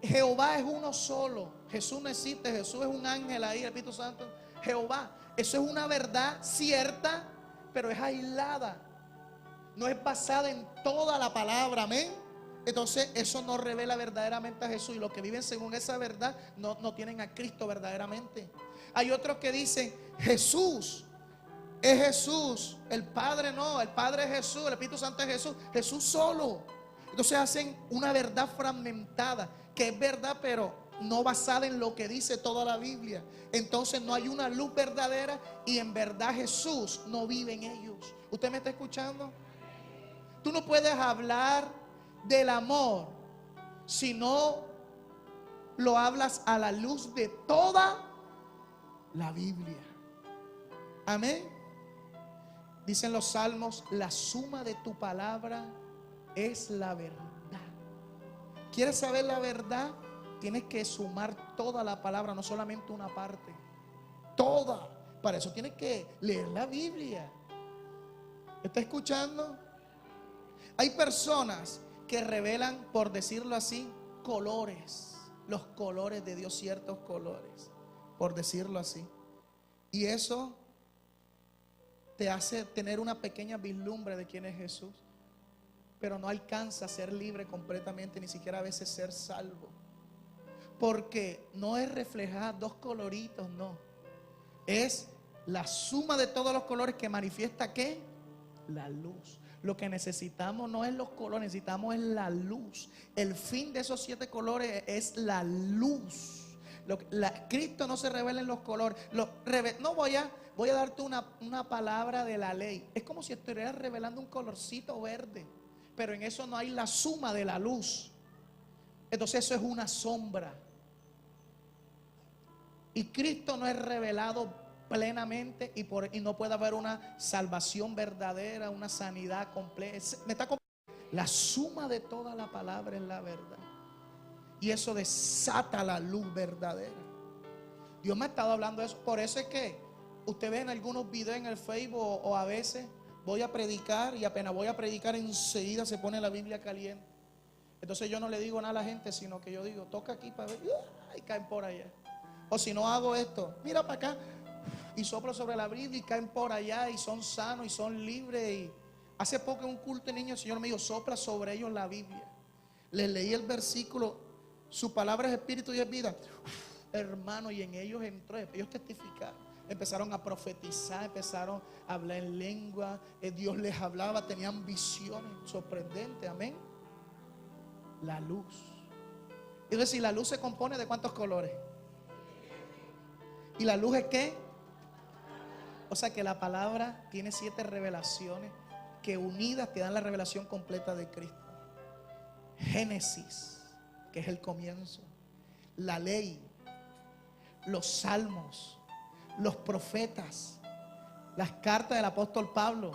Jehová es uno solo. Jesús no existe, Jesús es un ángel ahí, el Espíritu Santo. Jehová, eso es una verdad cierta, pero es aislada. No es basada en toda la palabra, amén. Entonces eso no revela verdaderamente a Jesús, y los que viven según esa verdad no tienen a Cristo verdaderamente. Hay otros que dicen Jesús es Jesús, el Padre no, el Padre es Jesús, el Espíritu Santo es Jesús, Jesús solo. Entonces hacen una verdad fragmentada, que es verdad pero no basada en lo que dice toda la Biblia. Entonces no hay una luz verdadera, y en verdad Jesús no vive en ellos. ¿Usted me está escuchando? Tú no puedes hablar del amor si no lo hablas a la luz de toda la Biblia. Amén. Dicen los salmos, la suma de tu palabra es la verdad. ¿Quieres saber la verdad? Tienes que sumar toda la palabra, no solamente una parte, toda. Para eso tienes que leer la Biblia. ¿Está escuchando? Hay personas que revelan, por decirlo así, colores, los colores de Dios, ciertos colores, por decirlo así. Y eso te hace tener una pequeña vislumbre de quién es Jesús, pero no alcanza a ser libre completamente, ni siquiera a veces ser salvo, porque no es reflejar 2 coloritos, no, es la suma de todos los colores que manifiesta ¿qué? La luz. Lo que necesitamos no es los colores, necesitamos es la luz. El fin de esos 7 colores es la luz. Cristo no se revela en los colores. No voy a darte una palabra de la ley. Es como si estuvieras revelando un colorcito verde, pero en eso no hay la suma de la luz. Entonces eso es una sombra. Y Cristo no es revelado plenamente, y no puede haber una salvación verdadera, una sanidad completa. La suma de toda la palabra es la verdad, y eso desata la luz verdadera. Dios me ha estado hablando de eso. Por eso es que usted ve en algunos videos en el Facebook, o a veces voy a predicar, y apenas voy a predicar enseguida se pone la Biblia caliente. Entonces yo no le digo nada a la gente, sino que yo digo, toca aquí para ver, y caen por allá. O si no hago esto, mira para acá, y soplo sobre la Biblia y caen por allá y son sanos y son libres. Y hace poco en un culto de niños el Señor me dijo, sopla sobre ellos la Biblia. Les leí el versículo, su palabra es espíritu y es vida. Hermano, y en ellos entró, ellos testificaron, empezaron a profetizar, empezaron a hablar en lengua, Dios les hablaba, tenían visiones sorprendentes, amén. La luz. Y decir, la luz se compone de ¿cuántos colores? ¿Y la luz es qué? O sea que la palabra tiene 7 revelaciones que unidas te dan la revelación completa de Cristo. Génesis, que es el comienzo, la ley, los salmos, los profetas, las cartas del apóstol Pablo,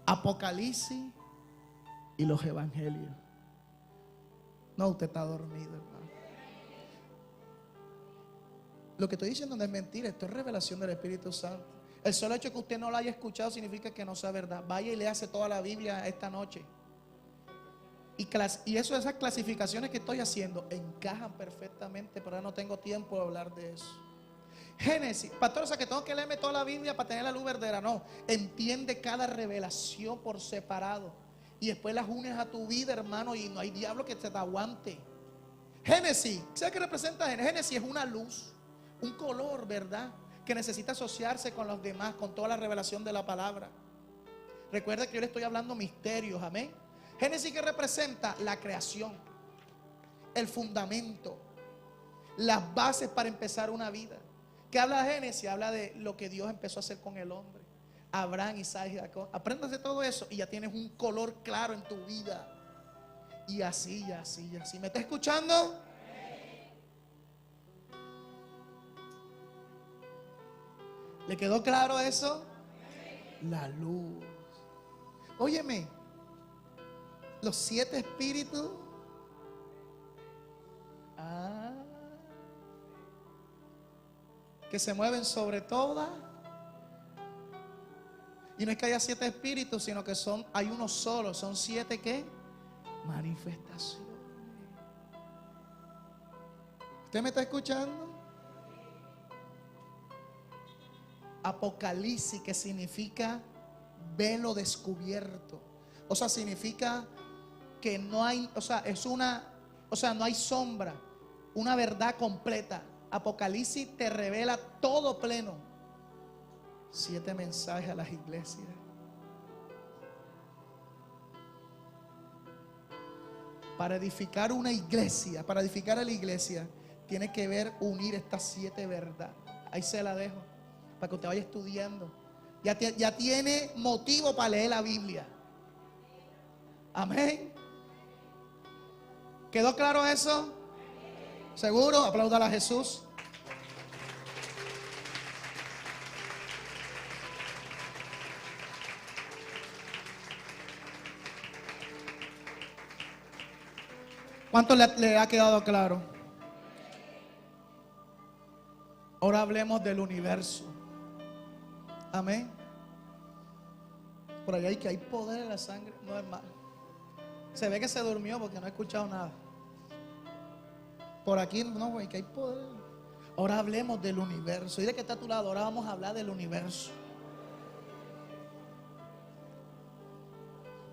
Apocalipsis y los evangelios. No, usted está dormido, hermano. Lo que estoy diciendo no es mentira, esto es revelación del Espíritu Santo. El solo hecho de que usted no lo haya escuchado significa que no sea verdad. Vaya y léase toda la Biblia esta noche. Y esas clasificaciones que estoy haciendo encajan perfectamente, pero ahora no tengo tiempo de hablar de eso. Génesis, pastor, o sea que tengo que leerme toda la Biblia para tener la luz verdadera. No, entiende cada revelación por separado y después las unes a tu vida, hermano, y no hay diablo que te aguante. Génesis, ¿sabes qué representa Génesis? Génesis es una luz, un color, ¿verdad? Que necesita asociarse con los demás, con toda la revelación de la palabra. Recuerda que yo le estoy hablando misterios, amén. Génesis, que representa la creación, el fundamento, las bases para empezar una vida. ¿Qué habla Génesis? Habla de lo que Dios empezó a hacer con el hombre. Abraham, Isaac y Jacob. Aprendas de todo eso y ya tienes un color claro en tu vida. Y así, y así, y así. ¿Me está escuchando? ¿Le quedó claro eso? La luz. Óyeme, los 7 espíritus. Que se mueven sobre todas. Y no es que haya 7 espíritus, sino que hay uno solo. Son 7 ¿qué? Manifestaciones. ¿Usted me está escuchando? Apocalipsis, que significa velo descubierto. O sea, significa que no hay, no hay sombra, una verdad completa. Apocalipsis te revela todo pleno. 7 mensajes a las iglesias. Para edificar una iglesia, para edificar a la iglesia, tiene que ver unir estas 7 verdades. Ahí se la dejo, para que usted vaya estudiando. Ya tiene motivo para leer la Biblia. Amén. ¿Quedó claro eso? ¿Seguro? Aplaudan a Jesús. ¿Cuánto le ha quedado claro? Ahora hablemos del universo. Amén. Por allá hay que hay poder en la sangre. No es mal. Se ve que se durmió porque no ha escuchado nada. Por aquí no, güey, que hay poder. Ahora hablemos del universo. Dile que está a tu lado. Ahora vamos a hablar del universo.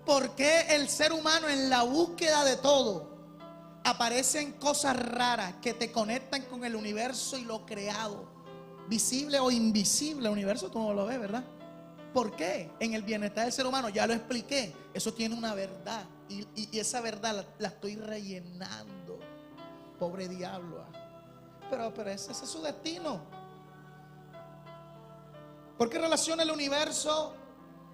¿Por qué el ser humano en la búsqueda de todo aparecen cosas raras que te conectan con el universo y lo creado? Visible o invisible, el universo tú no lo ves, ¿verdad? ¿Por qué? En el bienestar del ser humano, ya lo expliqué, eso tiene una verdad y esa verdad la estoy rellenando. Pobre diablo. Pero ese es su destino. ¿Por qué relaciona el universo?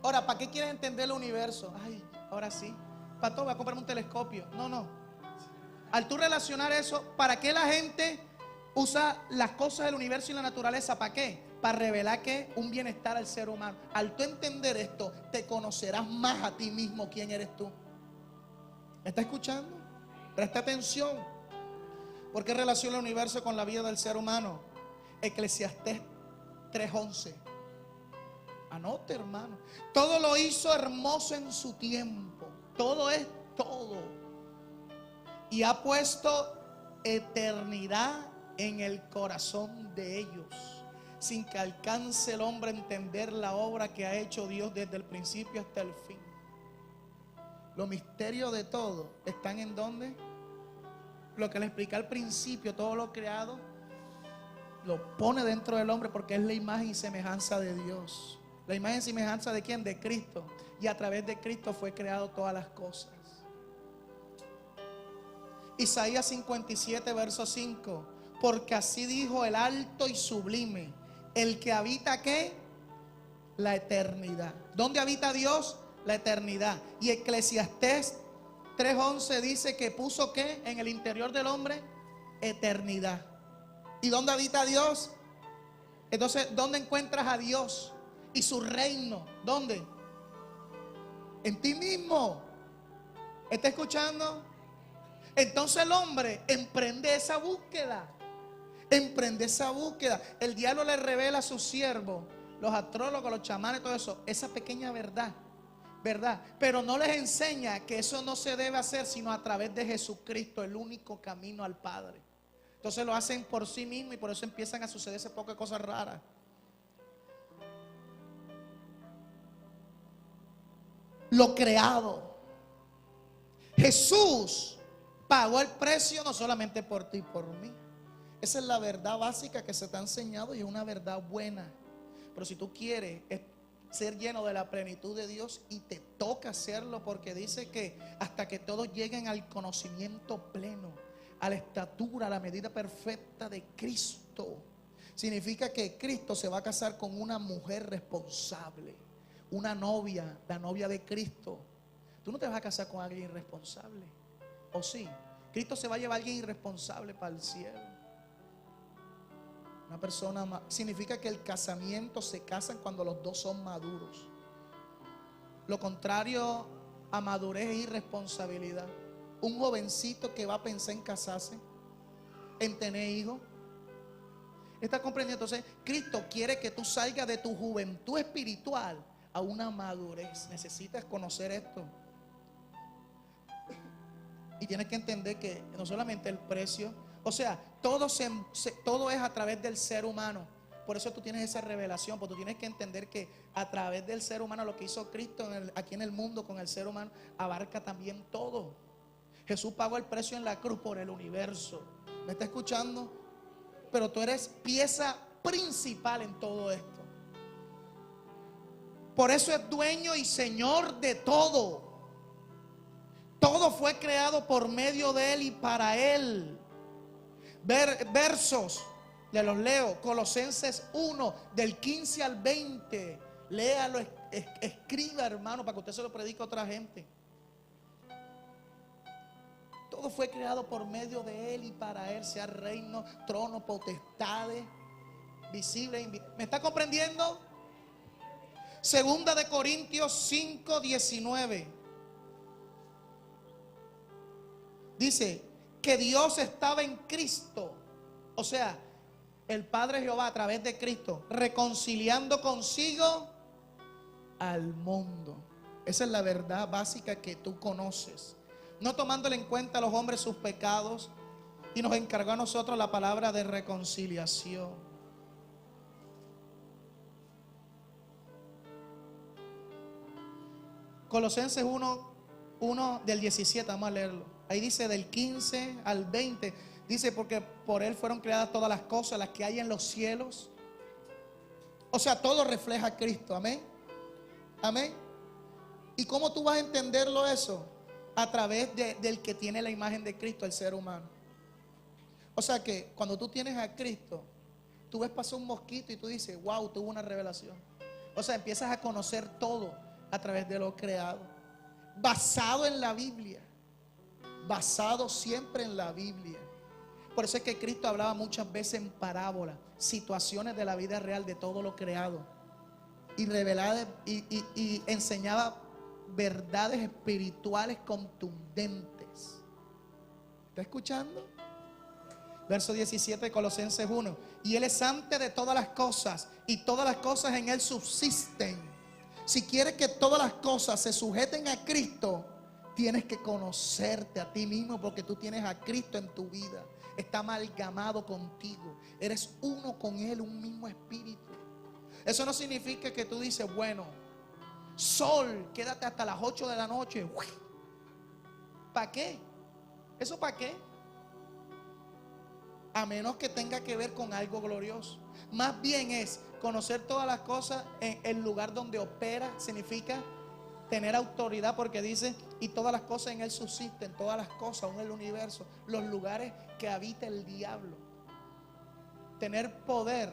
Ahora, ¿para qué quieres entender el universo? Ay, ahora sí. Pastor, voy a comprarme un telescopio. No. Al tú relacionar eso, ¿para qué la gente usa las cosas del universo y la naturaleza? ¿Para qué? Para revelar que un bienestar al ser humano. Al tú entender esto, te conocerás más a ti mismo quién eres tú. ¿Me está escuchando? Presta atención. ¿Por qué relaciona el universo con la vida del ser humano? Eclesiastés 3:11. Anote, hermano. Todo lo hizo hermoso en su tiempo. Todo es todo. Y ha puesto eternidad en el corazón de ellos, sin que alcance el hombre a entender la obra que ha hecho Dios desde el principio hasta el fin. Los misterios de todo están en ¿dónde? Lo que le expliqué al principio, todo lo creado lo pone dentro del hombre porque es la imagen y semejanza de Dios. La imagen y semejanza de ¿quién? De Cristo. Y a través de Cristo fue creado todas las cosas. Isaías 57, verso 5. Porque así dijo el alto y sublime, el que habita ¿qué? La eternidad. ¿Dónde habita Dios? La eternidad. Y Eclesiastés 3:11 dice que puso ¿qué? En el interior del hombre, eternidad. ¿Y dónde habita Dios? Entonces, ¿dónde encuentras a Dios y su reino? ¿Dónde? En ti mismo. ¿Está escuchando? Entonces el hombre emprende esa búsqueda. Emprende esa búsqueda. El diablo le revela a sus siervos, los astrólogos, los chamanes, todo eso, esa pequeña verdad. Pero no les enseña que eso no se debe hacer sino a través de Jesucristo, el único camino al Padre. Entonces lo hacen por sí mismos y por eso empiezan a sucederse pocas cosas raras. Lo creado. Jesús pagó el precio no solamente por ti y por mí. Esa es la verdad básica que se te ha enseñado y es una verdad buena. Pero si tú quieres ser lleno de la plenitud de Dios, y te toca hacerlo, porque dice que hasta que todos lleguen al conocimiento pleno, a la estatura, a la medida perfecta de Cristo. Significa que Cristo se va a casar con una mujer responsable, una novia, la novia de Cristo. Tú no te vas a casar con alguien irresponsable, ¿o sí? Cristo se va a llevar a alguien irresponsable para el cielo. Una persona, significa que el casamiento se casan cuando los dos son maduros. Lo contrario a madurez es irresponsabilidad. Un jovencito que va a pensar en casarse, en tener hijos. ¿Estás comprendiendo? Entonces, Cristo quiere que tú salgas de tu juventud espiritual a una madurez. Necesitas conocer esto. Y tienes que entender que no solamente el precio, o sea, todo es a través del ser humano. Por eso tú tienes esa revelación, porque tú tienes que entender que a través del ser humano, lo que hizo Cristo aquí en el mundo con el ser humano, abarca también todo. Jesús pagó el precio en la cruz por el universo. ¿Me está escuchando? Pero tú eres pieza principal en todo esto. Por eso es dueño y señor de todo. Todo fue creado por medio de Él y para Él. Versos, le los leo. Colosenses 1, del 15 al 20. Léalo, escriba, hermano, para que usted se lo predique a otra gente. Todo fue creado por medio de Él y para Él, sea reino, trono, potestades, visible e invisible. ¿Me está comprendiendo? Segunda de Corintios 5, 19. Dice que Dios estaba en Cristo. O sea, el Padre Jehová a través de Cristo, reconciliando consigo al mundo. Esa es la verdad básica que tú conoces. No tomándole en cuenta a los hombres sus pecados, y nos encargó a nosotros la palabra de reconciliación. Colosenses 1 del 17, vamos a leerlo. Ahí dice del 15 al 20. Dice, porque por Él fueron creadas todas las cosas, las que hay en los cielos. O sea, todo refleja a Cristo, amén. Amén. ¿Y cómo tú vas a entenderlo eso? A través del que tiene la imagen de Cristo, el ser humano. O sea que cuando tú tienes a Cristo, tú ves pasar un mosquito y tú dices, wow, tuvo una revelación. O sea, empiezas a conocer todo a través de lo creado, basado en la Biblia, basado siempre en la Biblia. Por eso es que Cristo hablaba muchas veces en parábolas, situaciones de la vida real, de todo lo creado, y revelaba y enseñaba verdades espirituales contundentes. ¿Está escuchando? Verso 17 de Colosenses 1. Y Él es antes de todas las cosas, y todas las cosas en Él subsisten. Si quieres que todas las cosas se sujeten a Cristo, tienes que conocerte a ti mismo, porque tú tienes a Cristo en tu vida. Está amalgamado contigo. Eres uno con Él, un mismo espíritu. Eso no significa que tú dices, bueno, sol, quédate hasta las 8 de la noche. ¿Para qué? ¿Eso para qué? A menos que tenga que ver con algo glorioso. Más bien es conocer todas las cosas en el lugar donde opera. Significa tener autoridad, porque dice, y todas las cosas en él subsisten, todas las cosas, aún el universo, los lugares que habita el diablo. Tener poder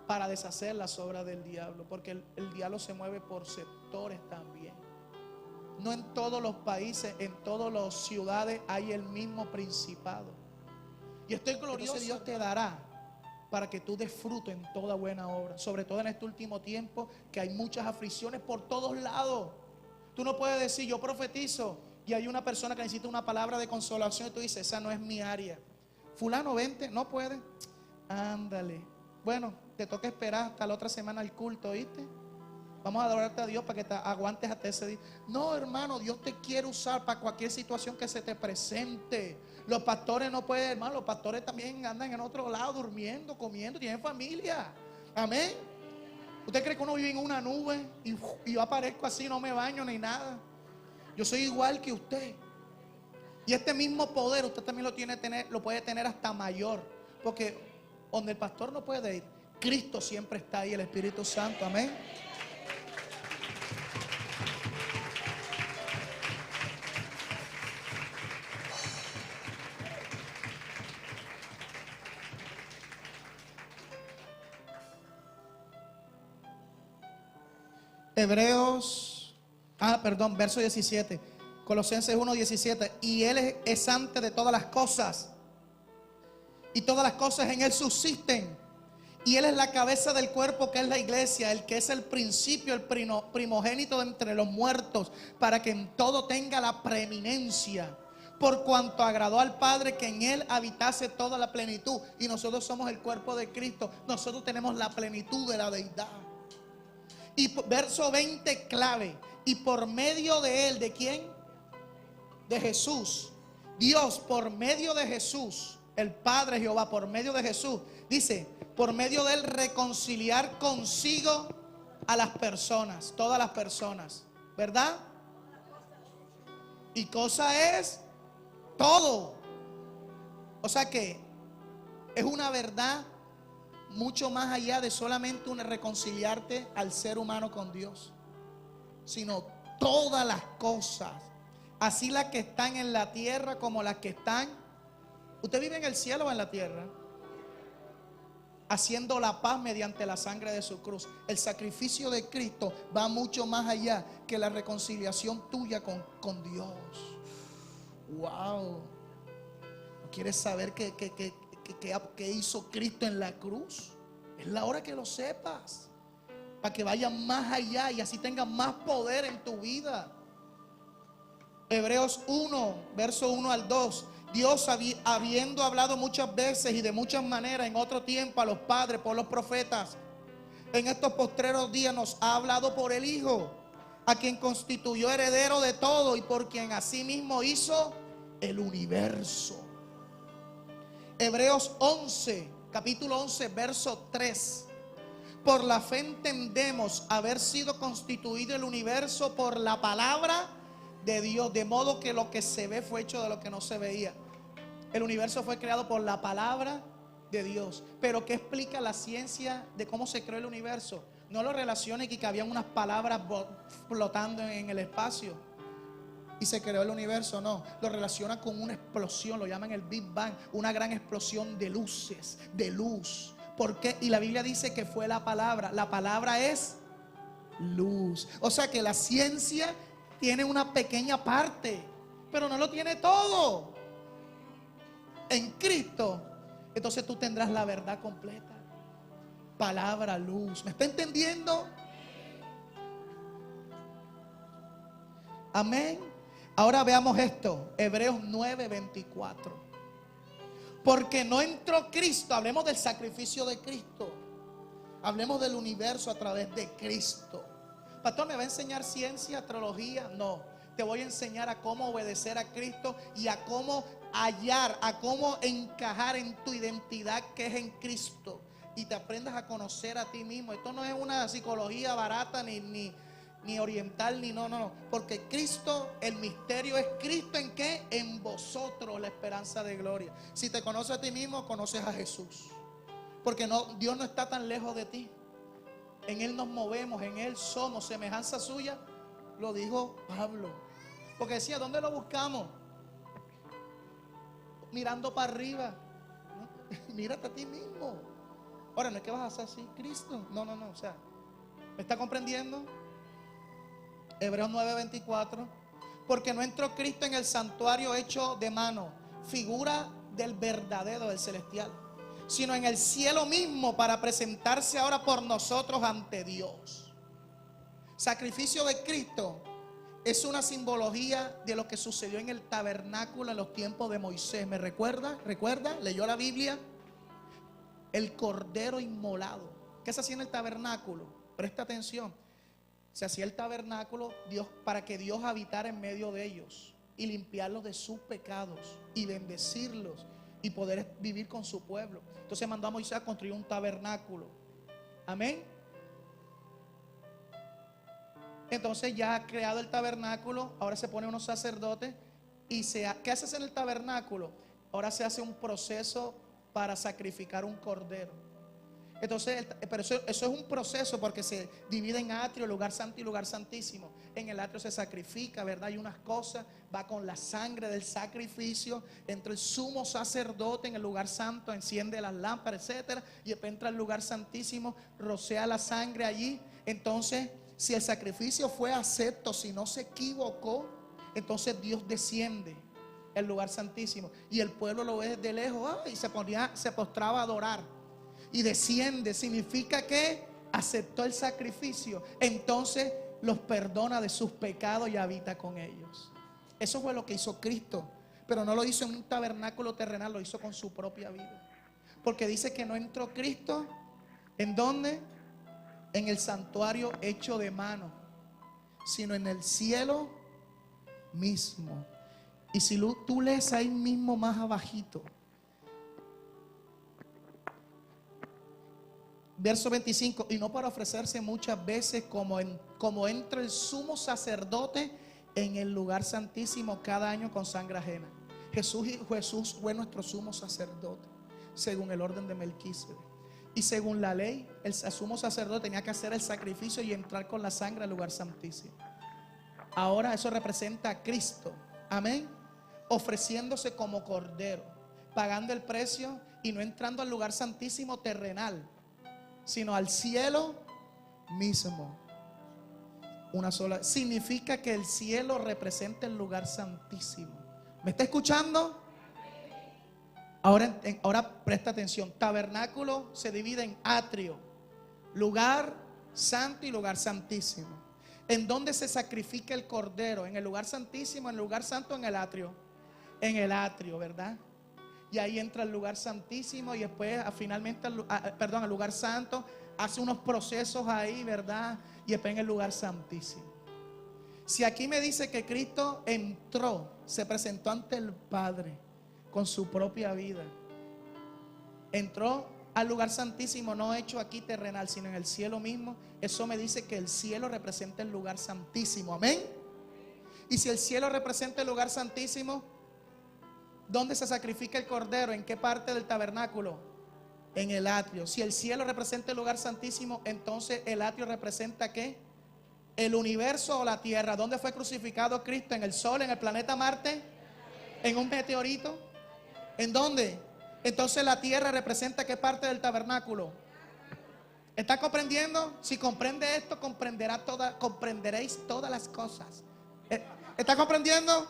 para deshacer las obras del diablo, porque el diablo se mueve por sectores también. No en todos los países, en todas las ciudades hay el mismo principado. Y estoy glorioso, Dios te dará para que tú des fruto en toda buena obra, sobre todo en este último tiempo que hay muchas aflicciones por todos lados. Tú no puedes decir, yo profetizo, y hay una persona que necesita una palabra de consolación y tú dices, esa no es mi área. Fulano, vente, no puede. Ándale. Bueno, te toca esperar hasta la otra semana al culto, ¿oíste? Vamos a adorarte a Dios para que te aguantes hasta ese día. No, hermano, Dios te quiere usar para cualquier situación que se te presente. Los pastores no pueden, hermano, los pastores también andan en otro lado, durmiendo, comiendo, tienen familia. Amén. ¿Usted cree que uno vive en una nube y yo aparezco así, no me baño ni nada? Yo soy igual que usted. Y este mismo poder usted también lo puede tener hasta mayor. Porque donde el pastor no puede ir, Cristo siempre está ahí, el Espíritu Santo. Amén. Verso 17. Colosenses 1:17. Y Él es antes de todas las cosas, y todas las cosas en Él subsisten. Y Él es la cabeza del cuerpo, que es la iglesia, el que es el principio, el primogénito de entre los muertos, para que en todo tenga la preeminencia. Por cuanto agradó al Padre que en Él habitase toda la plenitud. Y nosotros somos el cuerpo de Cristo. Nosotros tenemos la plenitud de la deidad. Y verso 20, clave. Y por medio de Él, ¿de quién? De Jesús. Dios, por medio de Jesús, el Padre Jehová, por medio de Jesús, dice, por medio de Él reconciliar consigo a las personas, todas las personas, ¿verdad? Y cosa es todo. O sea que es una verdad mucho más allá de solamente reconciliarte al ser humano con Dios, sino todas las cosas, así las que están en la tierra como las que están. ¿Usted vive en el cielo o en la tierra? Haciendo la paz mediante la sangre de su cruz. El sacrificio de Cristo va mucho más allá que la reconciliación tuya con Dios. Wow. ¿Quieres saber qué hizo Cristo en la cruz? Es la hora que lo sepas, para que vayan más allá y así tengas más poder en tu vida. Hebreos 1, verso 1 al 2. Dios, habiendo hablado muchas veces y de muchas maneras en otro tiempo a los padres por los profetas, en estos postreros días nos ha hablado por el Hijo, a quien constituyó heredero de todo y por quien asimismo hizo el universo. Hebreos 11, capítulo 11, verso 3. Por la fe entendemos haber sido constituido el universo por la palabra de Dios, de modo que lo que se ve fue hecho de lo que no se veía. El universo fue creado por la palabra de Dios. Pero ¿qué explica la ciencia de cómo se creó el universo? No lo relaciona que habían unas palabras flotando en el espacio y se creó el universo. No, lo relaciona con una explosión, lo llaman el Big Bang, una gran explosión de luces, de luz. ¿Por qué? Y la Biblia dice que fue la palabra es luz. O sea que la ciencia tiene una pequeña parte, pero no lo tiene todo. En Cristo, entonces tú tendrás la verdad completa. Palabra, luz. ¿Me está entendiendo? Amén. Ahora veamos esto. Hebreos 9:24. Porque no entró Cristo. Hablemos del sacrificio de Cristo. Hablemos del universo a través de Cristo. Pastor, ¿me va a enseñar ciencia, astrología? No. Te voy a enseñar a cómo obedecer a Cristo y a cómo hallar, a cómo encajar en tu identidad que es en Cristo. Y te aprendas a conocer a ti mismo. Esto no es una psicología barata ni oriental, no. Porque Cristo, el misterio es Cristo en qué? En vosotros, la esperanza de gloria. Si te conoces a ti mismo, conoces a Jesús. Porque Dios no está tan lejos de ti. En Él nos movemos, en Él somos semejanza suya Lo dijo Pablo. Porque decía, ¿dónde lo buscamos? Mirando para arriba. ¿No? Mírate a ti mismo. Ahora, no es que vas a hacer así, Cristo. No, no, no. O sea, ¿me está comprendiendo? Hebreos 9:24. Porque no entró Cristo en el santuario hecho de mano, figura del verdadero, del celestial, sino en el cielo mismo, para presentarse ahora por nosotros ante Dios. Sacrificio de Cristo es una simbología de lo que sucedió en el tabernáculo en los tiempos de Moisés. ¿Me recuerda? ¿Recuerda? ¿Leyó la Biblia? El cordero inmolado. ¿Qué se hacía en el tabernáculo? Presta atención. Se hacía el tabernáculo para que Dios habitara en medio de ellos y limpiarlos de sus pecados y bendecirlos y poder vivir con su pueblo. Entonces mandó a Moisés a construir un tabernáculo. Amén. Entonces ya ha creado el tabernáculo, ahora se ponen unos sacerdotes y ¿qué haces en el tabernáculo? Ahora se hace un proceso para sacrificar un cordero. Entonces, pero eso es un proceso porque se divide en atrio, lugar santo y lugar santísimo. En el atrio se sacrifica, ¿verdad? Hay unas cosas, va con la sangre del sacrificio. Entra el sumo sacerdote en el lugar santo, enciende las lámparas, etcétera. Y después entra al lugar santísimo, rocea la sangre allí. Entonces, si el sacrificio fue acepto, si no se equivocó, entonces Dios desciende el lugar santísimo. Y el pueblo lo ve desde lejos, y se postraba a adorar. Y desciende, significa que aceptó el sacrificio. Entonces los perdona de sus pecados y habita con ellos. Eso fue lo que hizo Cristo. Pero no lo hizo en un tabernáculo terrenal, lo hizo con su propia vida. Porque dice que no entró Cristo, ¿en dónde? En el santuario hecho de mano, sino en el cielo mismo. Y si tú lees ahí mismo más abajito, verso 25, y no para ofrecerse muchas veces como entra el sumo sacerdote en el lugar santísimo cada año con sangre ajena. Jesús fue nuestro sumo sacerdote según el orden de Melquisedec. Y según la ley, el sumo sacerdote tenía que hacer el sacrificio y entrar con la sangre al lugar santísimo. Ahora eso representa a Cristo, amén, ofreciéndose como cordero, pagando el precio y no entrando al lugar santísimo terrenal, sino al cielo mismo. Una sola. Significa que el cielo representa el lugar santísimo. ¿Me está escuchando? Ahora presta atención. Tabernáculo se divide en atrio, lugar santo y lugar santísimo. ¿En dónde se sacrifica el cordero? ¿En el lugar santísimo, en el lugar santo, en el atrio? En el atrio, ¿verdad? Y ahí entra el lugar santísimo y después finalmente al lugar santo, hace unos procesos ahí, ¿verdad? Y después en el lugar santísimo. Si aquí me dice que Cristo entró, se presentó ante el Padre con su propia vida, entró al lugar santísimo, no hecho aquí terrenal, sino en el cielo mismo, eso me dice que el cielo representa el lugar santísimo, amén. Y si el cielo representa el lugar santísimo, ¿dónde se sacrifica el cordero? ¿En qué parte del tabernáculo? En el atrio. Si el cielo representa el lugar santísimo, entonces el atrio representa ¿qué? El universo o la tierra. ¿Dónde fue crucificado Cristo? ¿En el sol, en el planeta Marte? ¿En un meteorito? ¿En dónde? Entonces la tierra representa ¿qué parte del tabernáculo? ¿Está comprendiendo? Si comprende esto, comprenderéis todas las cosas. ¿Está comprendiendo?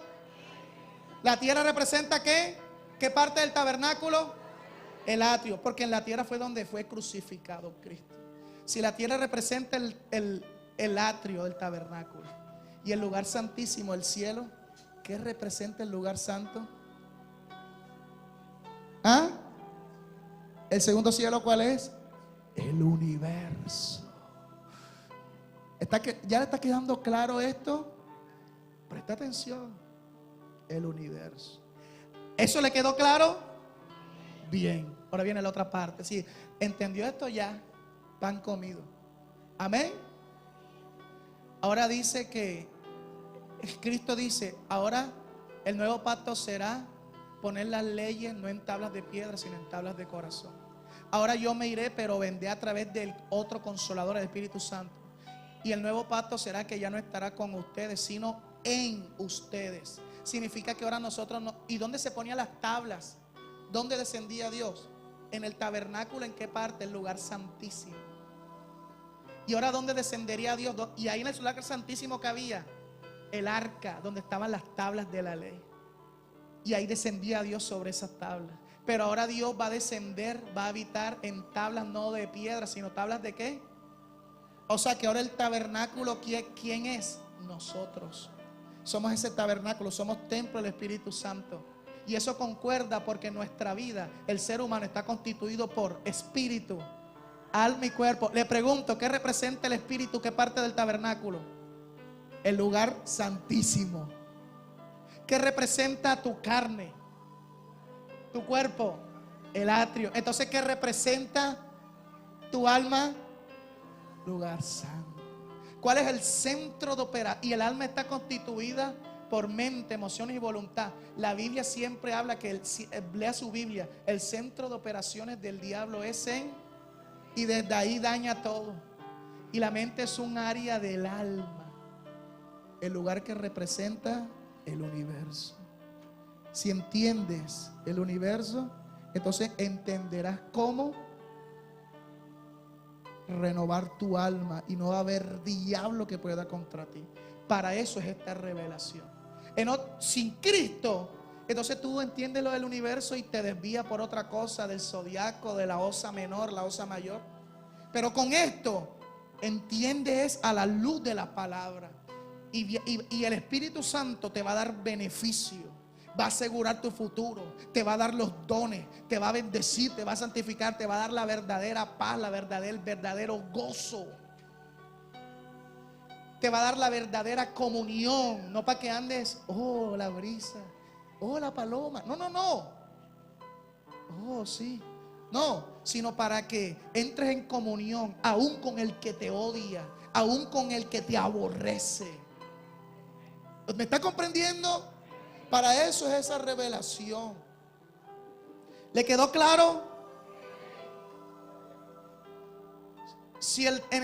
La tierra representa ¿qué? ¿Qué parte del tabernáculo? El atrio, porque en la tierra fue donde fue crucificado Cristo. Si la tierra representa el atrio del tabernáculo y el lugar santísimo, el cielo, ¿qué representa el lugar santo? ¿Ah? ¿El segundo cielo cuál es? El universo. ¿Ya le está quedando claro esto? Presta atención. El universo. ¿Eso le quedó claro? Bien. Ahora viene la otra parte. Si entendió esto ya, pan comido. Amén. Ahora dice que Cristo dice, ahora el nuevo pacto será poner las leyes no en tablas de piedra, sino en tablas de corazón. Ahora yo me iré, pero vendré a través del otro consolador, el Espíritu Santo. Y el nuevo pacto será que ya no estará con ustedes, sino en ustedes. Significa que ahora nosotros no. ¿Y dónde se ponían las tablas? ¿Dónde descendía Dios? En el tabernáculo. ¿En qué parte? El lugar santísimo. Y ahora ¿dónde descendería Dios? Y ahí en el lugar santísimo que había el arca, donde estaban las tablas de la ley. Y ahí descendía Dios sobre esas tablas. Pero ahora Dios va a descender, va a habitar en tablas no de piedra, sino tablas de ¿qué? O sea que ahora el tabernáculo, ¿quién es? Nosotros. Somos ese tabernáculo, somos templo del Espíritu Santo. Y eso concuerda porque en nuestra vida el ser humano está constituido por espíritu, alma y cuerpo. Le pregunto, ¿qué representa el espíritu? ¿Qué parte del tabernáculo? El lugar santísimo. ¿Qué representa tu carne? Tu cuerpo, el atrio. Entonces, ¿qué representa tu alma? Lugar santo. ¿Cuál es el centro de operación? Y el alma está constituida por mente, emociones y voluntad. La Biblia siempre habla que, lea su Biblia, el centro de operaciones del diablo es en, y desde ahí daña todo. Y la mente es un área del alma, el lugar que representa el universo. Si entiendes el universo, entonces entenderás cómo renovar tu alma y no va a haber diablo que pueda contra ti. Para eso es esta revelación. Sin Cristo, entonces tú entiendes lo del universo y te desvías por otra cosa, del zodiaco, de la osa menor, la osa mayor. Pero con esto entiendes a la luz de la palabra y el Espíritu Santo te va a dar beneficio. Va a asegurar tu futuro, te va a dar los dones, te va a bendecir, te va a santificar, te va a dar la verdadera paz, el verdadero gozo. Te va a dar la verdadera comunión, no para que andes, oh la brisa, oh la paloma, no, oh sí, no, sino para que entres en comunión aún con el que te odia, aún con el que te aborrece. ¿Me está comprendiendo? Para eso es esa revelación. ¿Le quedó claro? Si en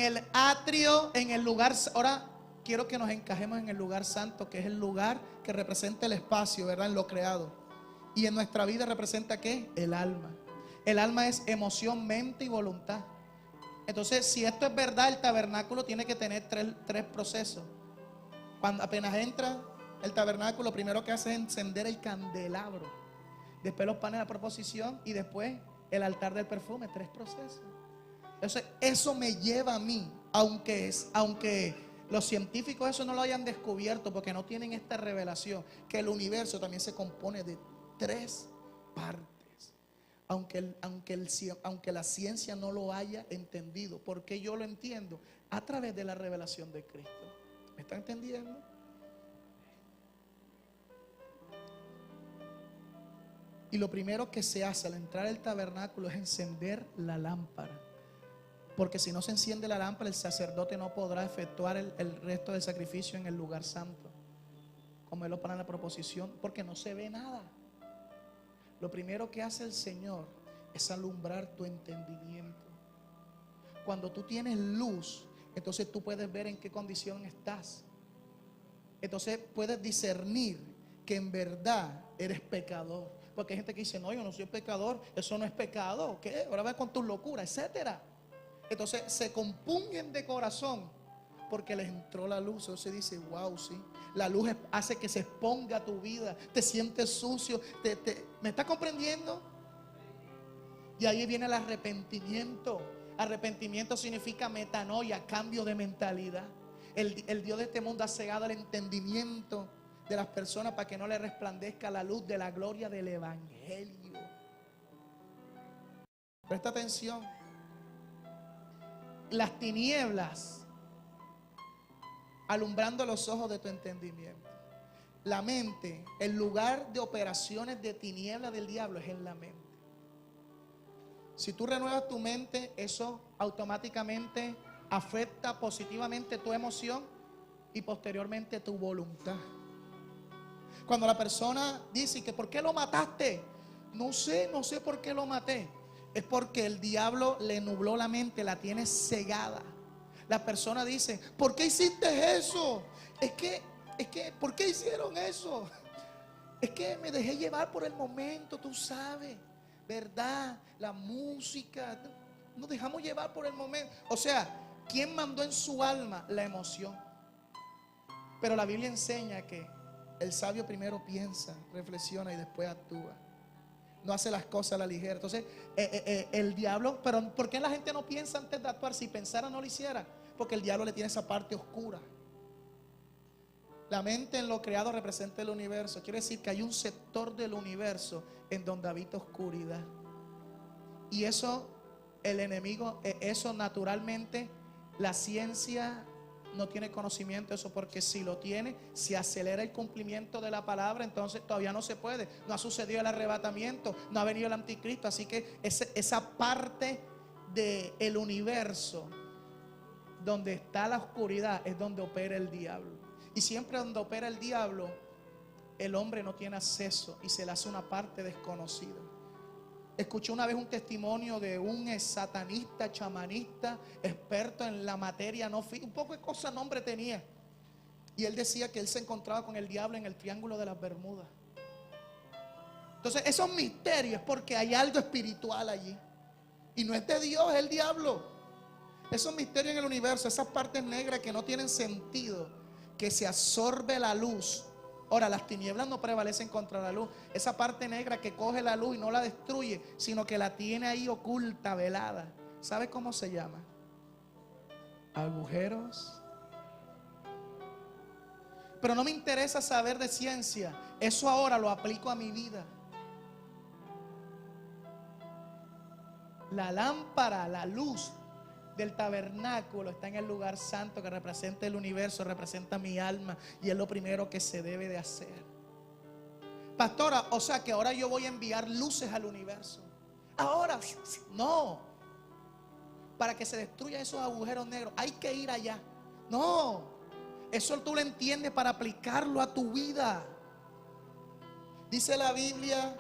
el atrio, en el lugar, ahora quiero que nos encajemos en el lugar santo, que es el lugar que representa el espacio, ¿verdad? En lo creado. Y en nuestra vida representa ¿qué? El alma. El alma es emoción, mente y voluntad. Entonces, si esto es verdad, el tabernáculo tiene que tener tres procesos. Cuando apenas entra el tabernáculo, lo primero que hace es encender el candelabro, después los panes de la proposición y después el altar del perfume. 3 procesos. Entonces eso me lleva a mí, aunque los científicos eso no lo hayan descubierto porque no tienen esta revelación, que el universo también se compone de 3 partes, aunque la ciencia no lo haya entendido. Porque yo lo entiendo a través de la revelación de Cristo. ¿Me está entendiendo? Y lo primero que se hace al entrar al tabernáculo es encender la lámpara. Porque si no se enciende la lámpara, el sacerdote no podrá efectuar el resto del sacrificio en el lugar santo, como él lo para en la proposición, porque no se ve nada. Lo primero que hace el Señor es alumbrar tu entendimiento. Cuando tú tienes luz, entonces tú puedes ver en qué condición estás. Entonces puedes discernir que en verdad eres pecador. Porque hay gente que dice, no, yo no soy pecador, eso no es pecado, ¿qué? Ahora vas con tus locuras, etcétera. Entonces se compungen de corazón porque les entró la luz. Entonces dice, wow, sí, la luz hace que se exponga tu vida, te sientes sucio, ¿me está comprendiendo? Y ahí viene el arrepentimiento. Arrepentimiento significa metanoia, cambio de mentalidad. El Dios de este mundo ha cegado el entendimiento de las personas para que no le resplandezca la luz de la gloria del evangelio. Presta atención. Las tinieblas alumbrando los ojos de tu entendimiento. La mente, el lugar de operaciones de tinieblas del diablo es en la mente. Si tú renuevas tu mente, eso automáticamente afecta positivamente tu emoción y posteriormente tu voluntad. Cuando la persona dice que ¿por qué lo mataste? No sé por qué lo maté. Es porque el diablo le nubló la mente, la tiene cegada. Las personas dicen, ¿por qué hiciste eso? ¿Por qué hicieron eso? Es que me dejé llevar por el momento, tú sabes, ¿verdad? La música, nos dejamos llevar por el momento. O sea, ¿quién mandó en su alma la emoción? Pero la Biblia enseña que el sabio primero piensa, reflexiona y después actúa. No hace las cosas a la ligera. Entonces, el diablo, pero ¿por qué la gente no piensa antes de actuar? Si pensara no lo hiciera. Porque el diablo le tiene esa parte oscura. La mente en lo creado representa el universo. Quiere decir que hay un sector del universo en donde habita oscuridad. Y eso, el enemigo, eso naturalmente, la ciencia no tiene conocimiento de eso, porque si lo tiene, si acelera el cumplimiento de la palabra, entonces todavía no se puede. No ha sucedido el arrebatamiento, no ha venido el anticristo. Así que esa parte del universo donde está la oscuridad es donde opera el diablo. Y siempre donde opera el diablo, el hombre no tiene acceso y se le hace una parte desconocida. Escuché una vez un testimonio de un satanista, chamanista, experto en la materia, un poco de cosa nombre tenía. Y él decía que él se encontraba con el diablo en el Triángulo de las Bermudas. Entonces esos misterios es porque hay algo espiritual allí. Y no es de Dios, es el diablo. Esos misterios en el universo, esas partes negras que no tienen sentido, que se absorbe la luz. Ahora, las tinieblas no prevalecen contra la luz. Esa parte negra que coge la luz y no la destruye, sino que la tiene ahí oculta, velada. ¿Sabe cómo se llama? Agujeros. Pero no me interesa saber de ciencia. Eso ahora lo aplico a mi vida. La lámpara, la luz del tabernáculo está en el lugar santo que representa el universo, representa mi alma, y es lo primero que se debe de hacer. Pastora, o sea que ahora yo voy a enviar luces al universo. Ahora, no. Para que se destruyan esos agujeros negros hay que ir allá. No. Eso tú lo entiendes para aplicarlo a tu vida. Dice la Biblia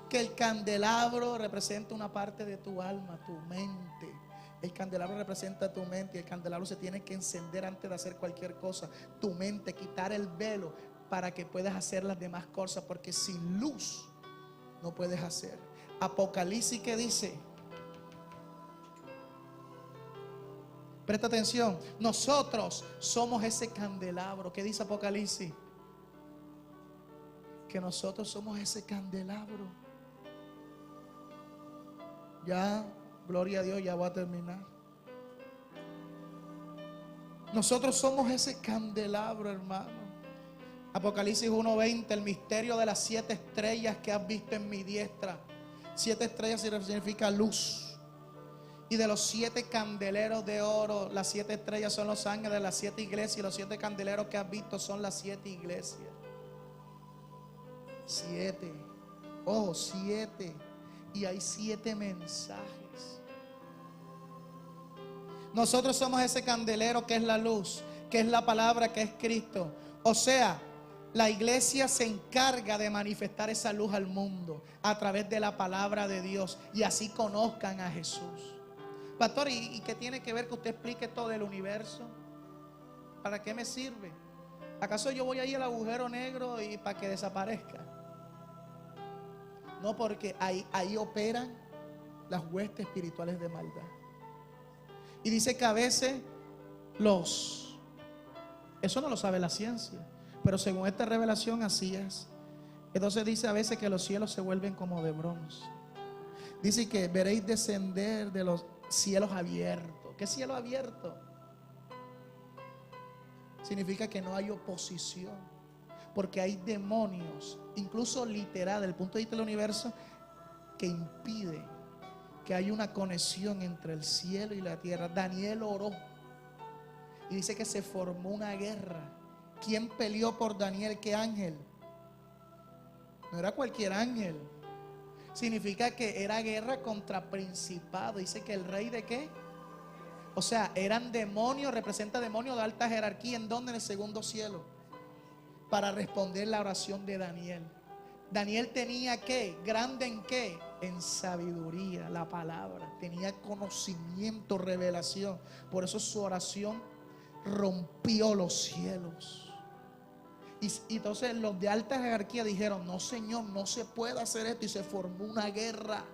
que el candelabro representa una parte de tu alma, tu mente. El candelabro representa tu mente y el candelabro se tiene que encender antes de hacer cualquier cosa. Tu mente, quitar el velo para que puedas hacer las demás cosas, porque sin luz no puedes hacer. Apocalipsis, ¿qué dice? Presta atención. Nosotros somos ese candelabro. ¿Qué dice Apocalipsis? Que nosotros somos ese candelabro. Ya, gloria a Dios, ya voy a terminar. Nosotros somos ese candelabro, hermano. Apocalipsis 1:20, el misterio de las 7 estrellas que has visto en mi diestra. 7 estrellas significa luz. Y de los 7 candeleros de oro, las 7 estrellas son los ángeles de las 7 iglesias, y los 7 candeleros que has visto son las 7 iglesias. 7. Oh, 7. Y hay 7 mensajes. Nosotros somos ese candelero que es la luz, que es la palabra, que es Cristo. O sea, la iglesia se encarga de manifestar esa luz al mundo a través de la palabra de Dios, y así conozcan a Jesús. Pastor, ¿y qué tiene que ver que usted explique todo el universo? ¿Para qué me sirve? ¿Acaso yo voy a ir al agujero negro y para que desaparezca? No, porque ahí operan las huestes espirituales de maldad. Y dice que a veces eso no lo sabe la ciencia, pero según esta revelación así es. Entonces dice a veces que los cielos se vuelven como de bronce. Dice que veréis descender de los cielos abiertos. ¿Qué cielo abierto? Significa que no hay oposición, porque hay demonios, incluso literal, desde el punto de vista del universo, que impide que haya una conexión entre el cielo y la tierra. Daniel oró y dice que se formó una guerra. ¿Quién peleó por Daniel? ¿Qué ángel? No era cualquier ángel. Significa que era guerra contra principado. Dice que el rey de qué. O sea, eran demonios, representa demonios de alta jerarquía. ¿En dónde? En el segundo cielo, para responder la oración de Daniel. Daniel tenía ¿qué? Grande en qué? En sabiduría, la palabra. Tenía conocimiento, revelación. Por eso su oración rompió los cielos. Y entonces los de alta jerarquía dijeron: no, Señor, no se puede hacer esto. Y se formó una guerra.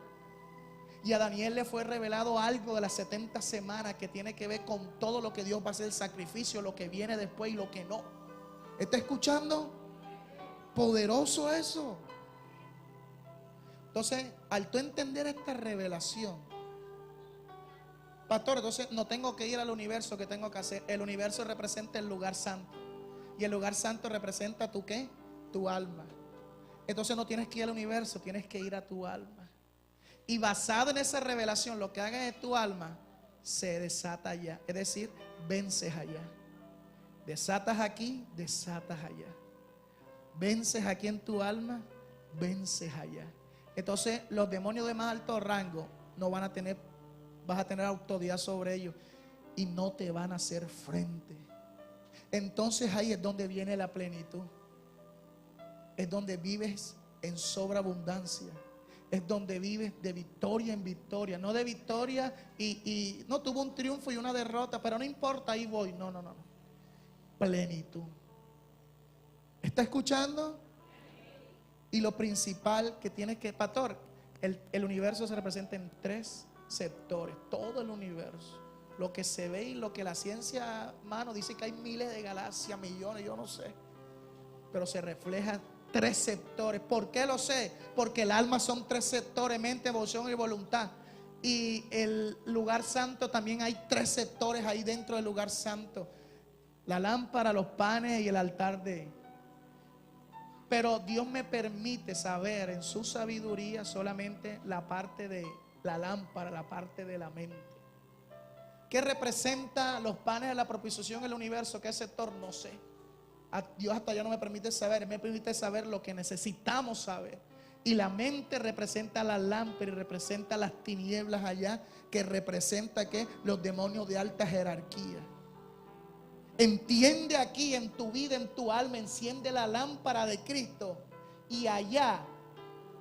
Y a Daniel le fue revelado algo de las 70 semanas que tiene que ver con todo lo que Dios va a hacer, el sacrificio, lo que viene después y lo que no. ¿Está escuchando? Poderoso eso. Entonces, al tú entender esta revelación, pastor, entonces no tengo que ir al universo. ¿Qué tengo que hacer? El universo representa el lugar santo. Y el lugar santo representa tu ¿qué? Tu alma. Entonces no tienes que ir al universo, tienes que ir a tu alma. Y basado en esa revelación, lo que hagas en tu alma se desata allá. Es decir, vences allá. Desatas aquí, desatas allá. Vences aquí en tu alma, vences allá. Entonces los demonios de más alto rango no van a tener, vas a tener autoridad sobre ellos y no te van a hacer frente. Entonces ahí es donde viene la plenitud. Es donde vives en sobreabundancia. Es donde vives de victoria en victoria. No de victoria y no tuvo un triunfo y una derrota, pero no importa, ahí voy. No. Plenitud. ¿Está escuchando? Y lo principal que tiene que, pastor, el universo se representa en 3 sectores. Todo el universo. Lo que se ve y lo que la ciencia, mano, dice que hay miles de galaxias, millones, yo no sé. Pero se refleja 3 sectores. ¿Por qué lo sé? Porque el alma son 3 sectores: mente, emoción y voluntad. Y el lugar santo también hay 3 sectores ahí dentro del lugar santo: la lámpara, los panes y el altar de. Pero Dios me permite saber en su sabiduría solamente la parte de la lámpara, la parte de la mente. ¿Qué representa los panes de la propiciación en el universo? ¿Qué sector? No sé. Dios hasta ya no me permite saber. Él me permite saber lo que necesitamos saber. Y la mente representa la lámpara y representa las tinieblas allá, que representa ¿qué? Los demonios de alta jerarquía. Entiende aquí en tu vida, en tu alma, enciende la lámpara de Cristo y allá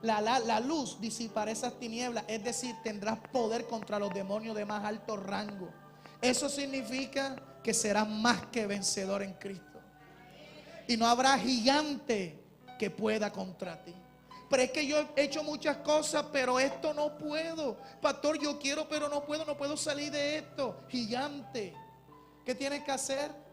la luz disipará esas tinieblas. Es decir, tendrás poder contra los demonios de más alto rango. Eso significa que serás más que vencedor en Cristo. Y no habrá gigante que pueda contra ti. Pero es que yo he hecho muchas cosas, pero esto no puedo. Pastor, yo quiero, pero no puedo salir de esto. Gigante, ¿qué tienes que hacer?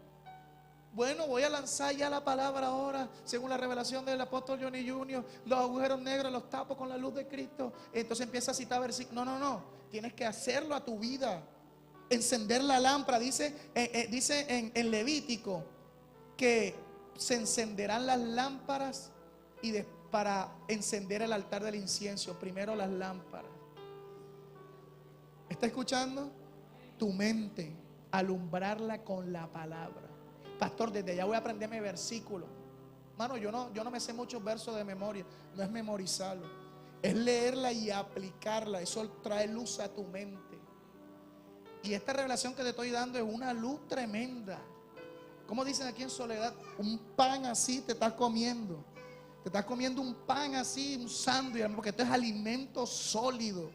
Bueno, voy a lanzar ya la palabra ahora, según la revelación del apóstol Johnny Jr. Los agujeros negros los tapo con la luz de Cristo. Entonces empieza a citar versículos. No. Tienes que hacerlo a tu vida. Encender la lámpara. Dice en Levítico que se encenderán las lámparas para encender el altar del incienso. Primero las lámparas. ¿Está escuchando? Tu mente, alumbrarla con la palabra. Pastor, desde allá voy a aprenderme versículos. Mano, yo no me sé muchos versos de memoria. No es memorizarlo, es leerla y aplicarla. Eso trae luz a tu mente. Y esta revelación que te estoy dando es una luz tremenda. Como dicen aquí en Soledad, un pan así te estás comiendo. Te estás comiendo un pan así, un sándwich, porque esto es alimento sólido.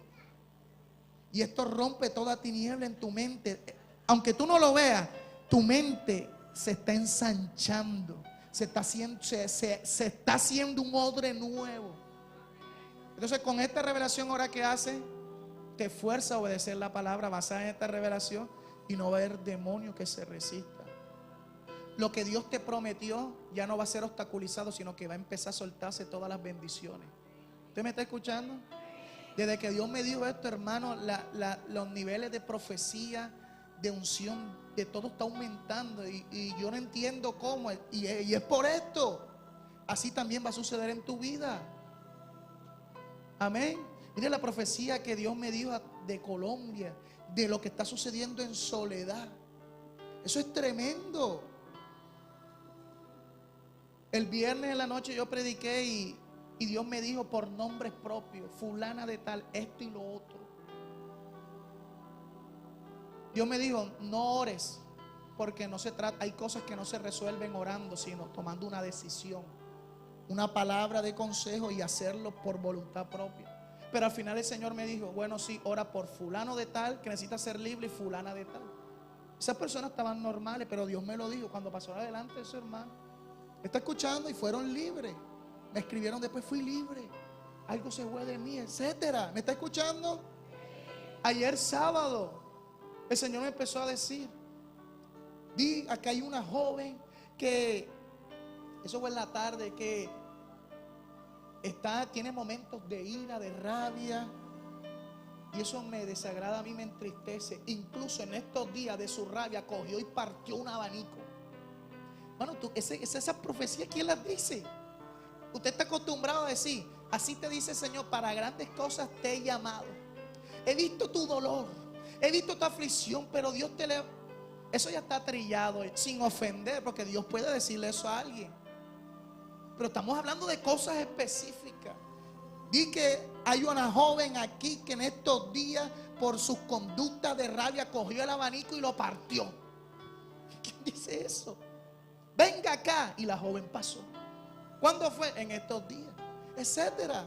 Y esto rompe toda tiniebla en tu mente. Aunque tú no lo veas, tu mente se está ensanchando, se está haciendo un odre nuevo. Entonces, con esta revelación, ahora que hace, te esfuerza a obedecer la palabra basada en esta revelación, y no va a haber demonio que se resista. Lo que Dios te prometió ya no va a ser obstaculizado, sino que va a empezar a soltarse todas las bendiciones. ¿Usted me está escuchando? Desde que Dios me dijo esto, hermano, los niveles de profecía, de unción, de todo está aumentando, y yo no entiendo cómo, y es por esto. Así también va a suceder en tu vida. Amén. Mire la profecía que Dios me dijo de Colombia, de lo que está sucediendo en Soledad. Eso es tremendo. El viernes en la noche yo prediqué y Dios me dijo por nombres propios: fulana de tal, esto y lo otro. Dios me dijo: no ores, porque no se trata, hay cosas que no se resuelven orando, sino tomando una decisión. una palabra de consejo y hacerlo por voluntad propia. Pero al final el Señor me dijo, bueno, sí, ora por fulano de tal que necesita ser libre y fulana de tal. Esas personas estaban normales, pero Dios me lo dijo cuando pasó adelante de su hermano. Me está escuchando y fueron libres. Me escribieron después, fui libre. Algo se fue de mí, etcétera. ¿Me está escuchando? Ayer sábado el Señor me empezó a decir, vi, acá hay una joven que, eso fue en la tarde, que tiene momentos de ira, de rabia, y eso me desagrada, a mí me entristece. Incluso en estos días de su rabia cogió y partió un abanico. Bueno, esas profecías, ¿quién las dice? Usted está acostumbrado a decir, así te dice el Señor, para grandes cosas te he llamado. He visto tu dolor, he visto tu aflicción, pero Dios eso ya está trillado, sin ofender, porque Dios puede decirle eso a alguien. Pero estamos hablando de cosas específicas. Di que hay una joven aquí que en estos días, por sus conductas de rabia, cogió el abanico y lo partió. ¿Quién dice eso? Venga acá. Y la joven pasó. ¿Cuándo fue? En estos días, etcétera.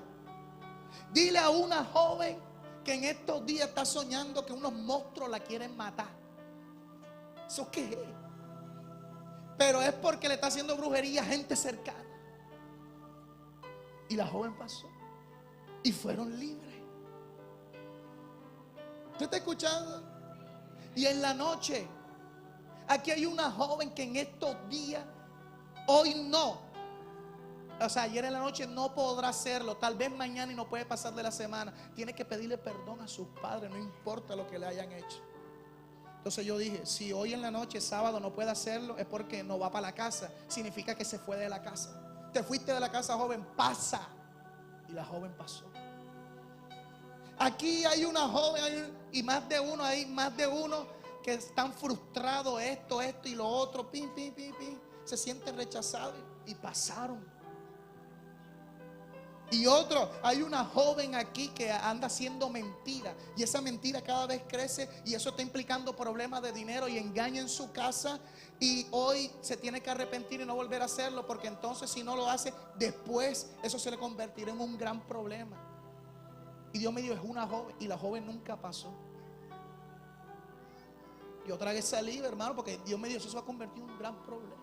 Dile a una joven que en estos días está soñando que unos monstruos la quieren matar. ¿Eso qué es? Pero es porque le está haciendo brujería a gente cercana. Y la joven pasó y fueron libres. ¿Usted está escuchando? Y en la noche, aquí hay una joven que en estos días, hoy no, o sea, ayer en la noche no podrá hacerlo, tal vez mañana y no puede pasar de la semana. Tiene que pedirle perdón a sus padres, no importa lo que le hayan hecho. Entonces yo dije, si hoy en la noche, sábado, no puede hacerlo, es porque no va para la casa. Significa que se fue de la casa. Te fuiste de la casa, joven, pasa. Y la joven pasó. Aquí hay una joven, y más de uno, hay más de uno que están frustrados, esto y lo otro, pim. Se sienten rechazados y pasaron. Y otro, hay una joven aquí que anda haciendo mentira, y esa mentira cada vez crece, y eso está implicando problemas de dinero y engaño en su casa. Y hoy se tiene que arrepentir y no volver a hacerlo, porque entonces si no lo hace, después eso se le convertirá en un gran problema. Y Dios me dijo, es una joven, y la joven nunca pasó. Yo tragué saliva, hermano, porque Dios me dijo, eso se va a convertir en un gran problema.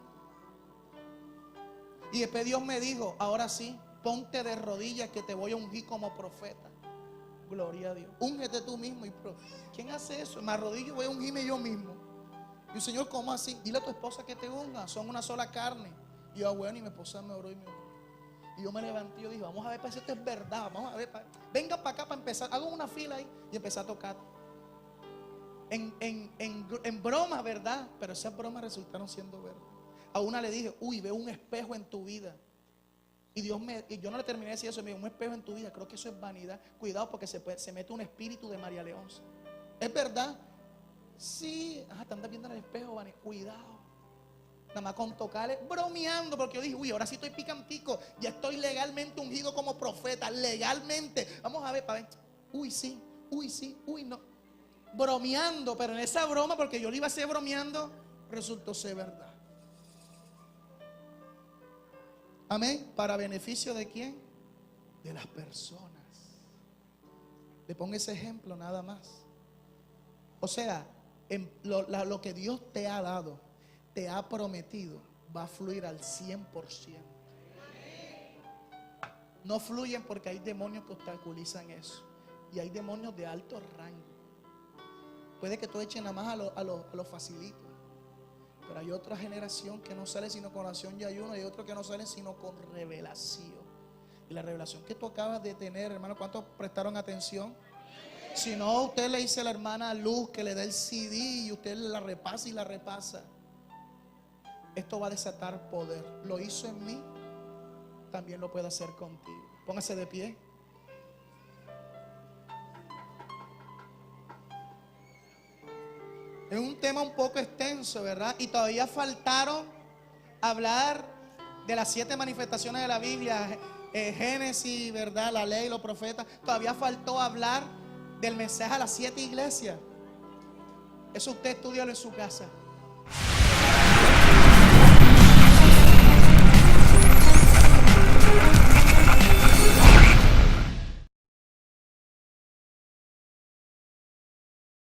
Y después Dios me dijo, ahora sí, ponte de rodillas que te voy a ungir como profeta. Gloria a Dios. Úngete tú mismo. ¿Quién hace eso? Me arrodillo y voy a ungirme yo mismo. Y el Señor, ¿cómo así? Dile a tu esposa que te unga. Son una sola carne. Y yo, bueno, y mi esposa me oró y me oró. Y yo me levanté y yo dije, vamos a ver para si esto es verdad. Vamos a ver, venga para acá para empezar. Hago una fila ahí y empecé a tocar. En broma, ¿verdad? Pero esas bromas resultaron siendo verdad. A una le dije, uy, veo un espejo en tu vida. Y yo no le terminé de decir eso, me dijo, un espejo en tu vida, creo que eso es vanidad. Cuidado porque se mete un espíritu de María Leonza. ¿Es verdad? Sí, te andas viendo en el espejo, vanidad. Cuidado. Nada más con tocarle, bromeando, porque yo dije, uy, ahora sí estoy picantico. Ya estoy legalmente ungido como profeta, legalmente. Vamos a ver, para ver. Uy, sí, uy, no. Bromeando, pero en esa broma, porque yo le iba a hacer bromeando, resultó ser verdad. Amén. ¿Para beneficio de quién? De las personas. Le pongo ese ejemplo nada más. O sea, lo que Dios te ha dado, te ha prometido, va a fluir al 100%. No fluyen porque hay demonios que obstaculizan eso. Y hay demonios de alto rango. Puede que tú eches nada más a lo facilito. Pero hay otra generación que no sale sino con oración y ayuno. Y otro que no sale sino con revelación. Y la revelación que tú acabas de tener, hermano, ¿cuántos prestaron atención? Si no, usted le dice a la hermana Luz que le dé el CD y usted la repasa y la repasa. Esto va a desatar poder. Lo hizo en mí, también lo puede hacer contigo. Póngase de pie. Es un tema un poco extenso, ¿verdad? Y todavía faltaron hablar de las 7 manifestaciones de la Biblia, Génesis, ¿verdad? La ley, los profetas. Todavía faltó hablar del mensaje a las 7 iglesias. Eso usted estudialo en su casa.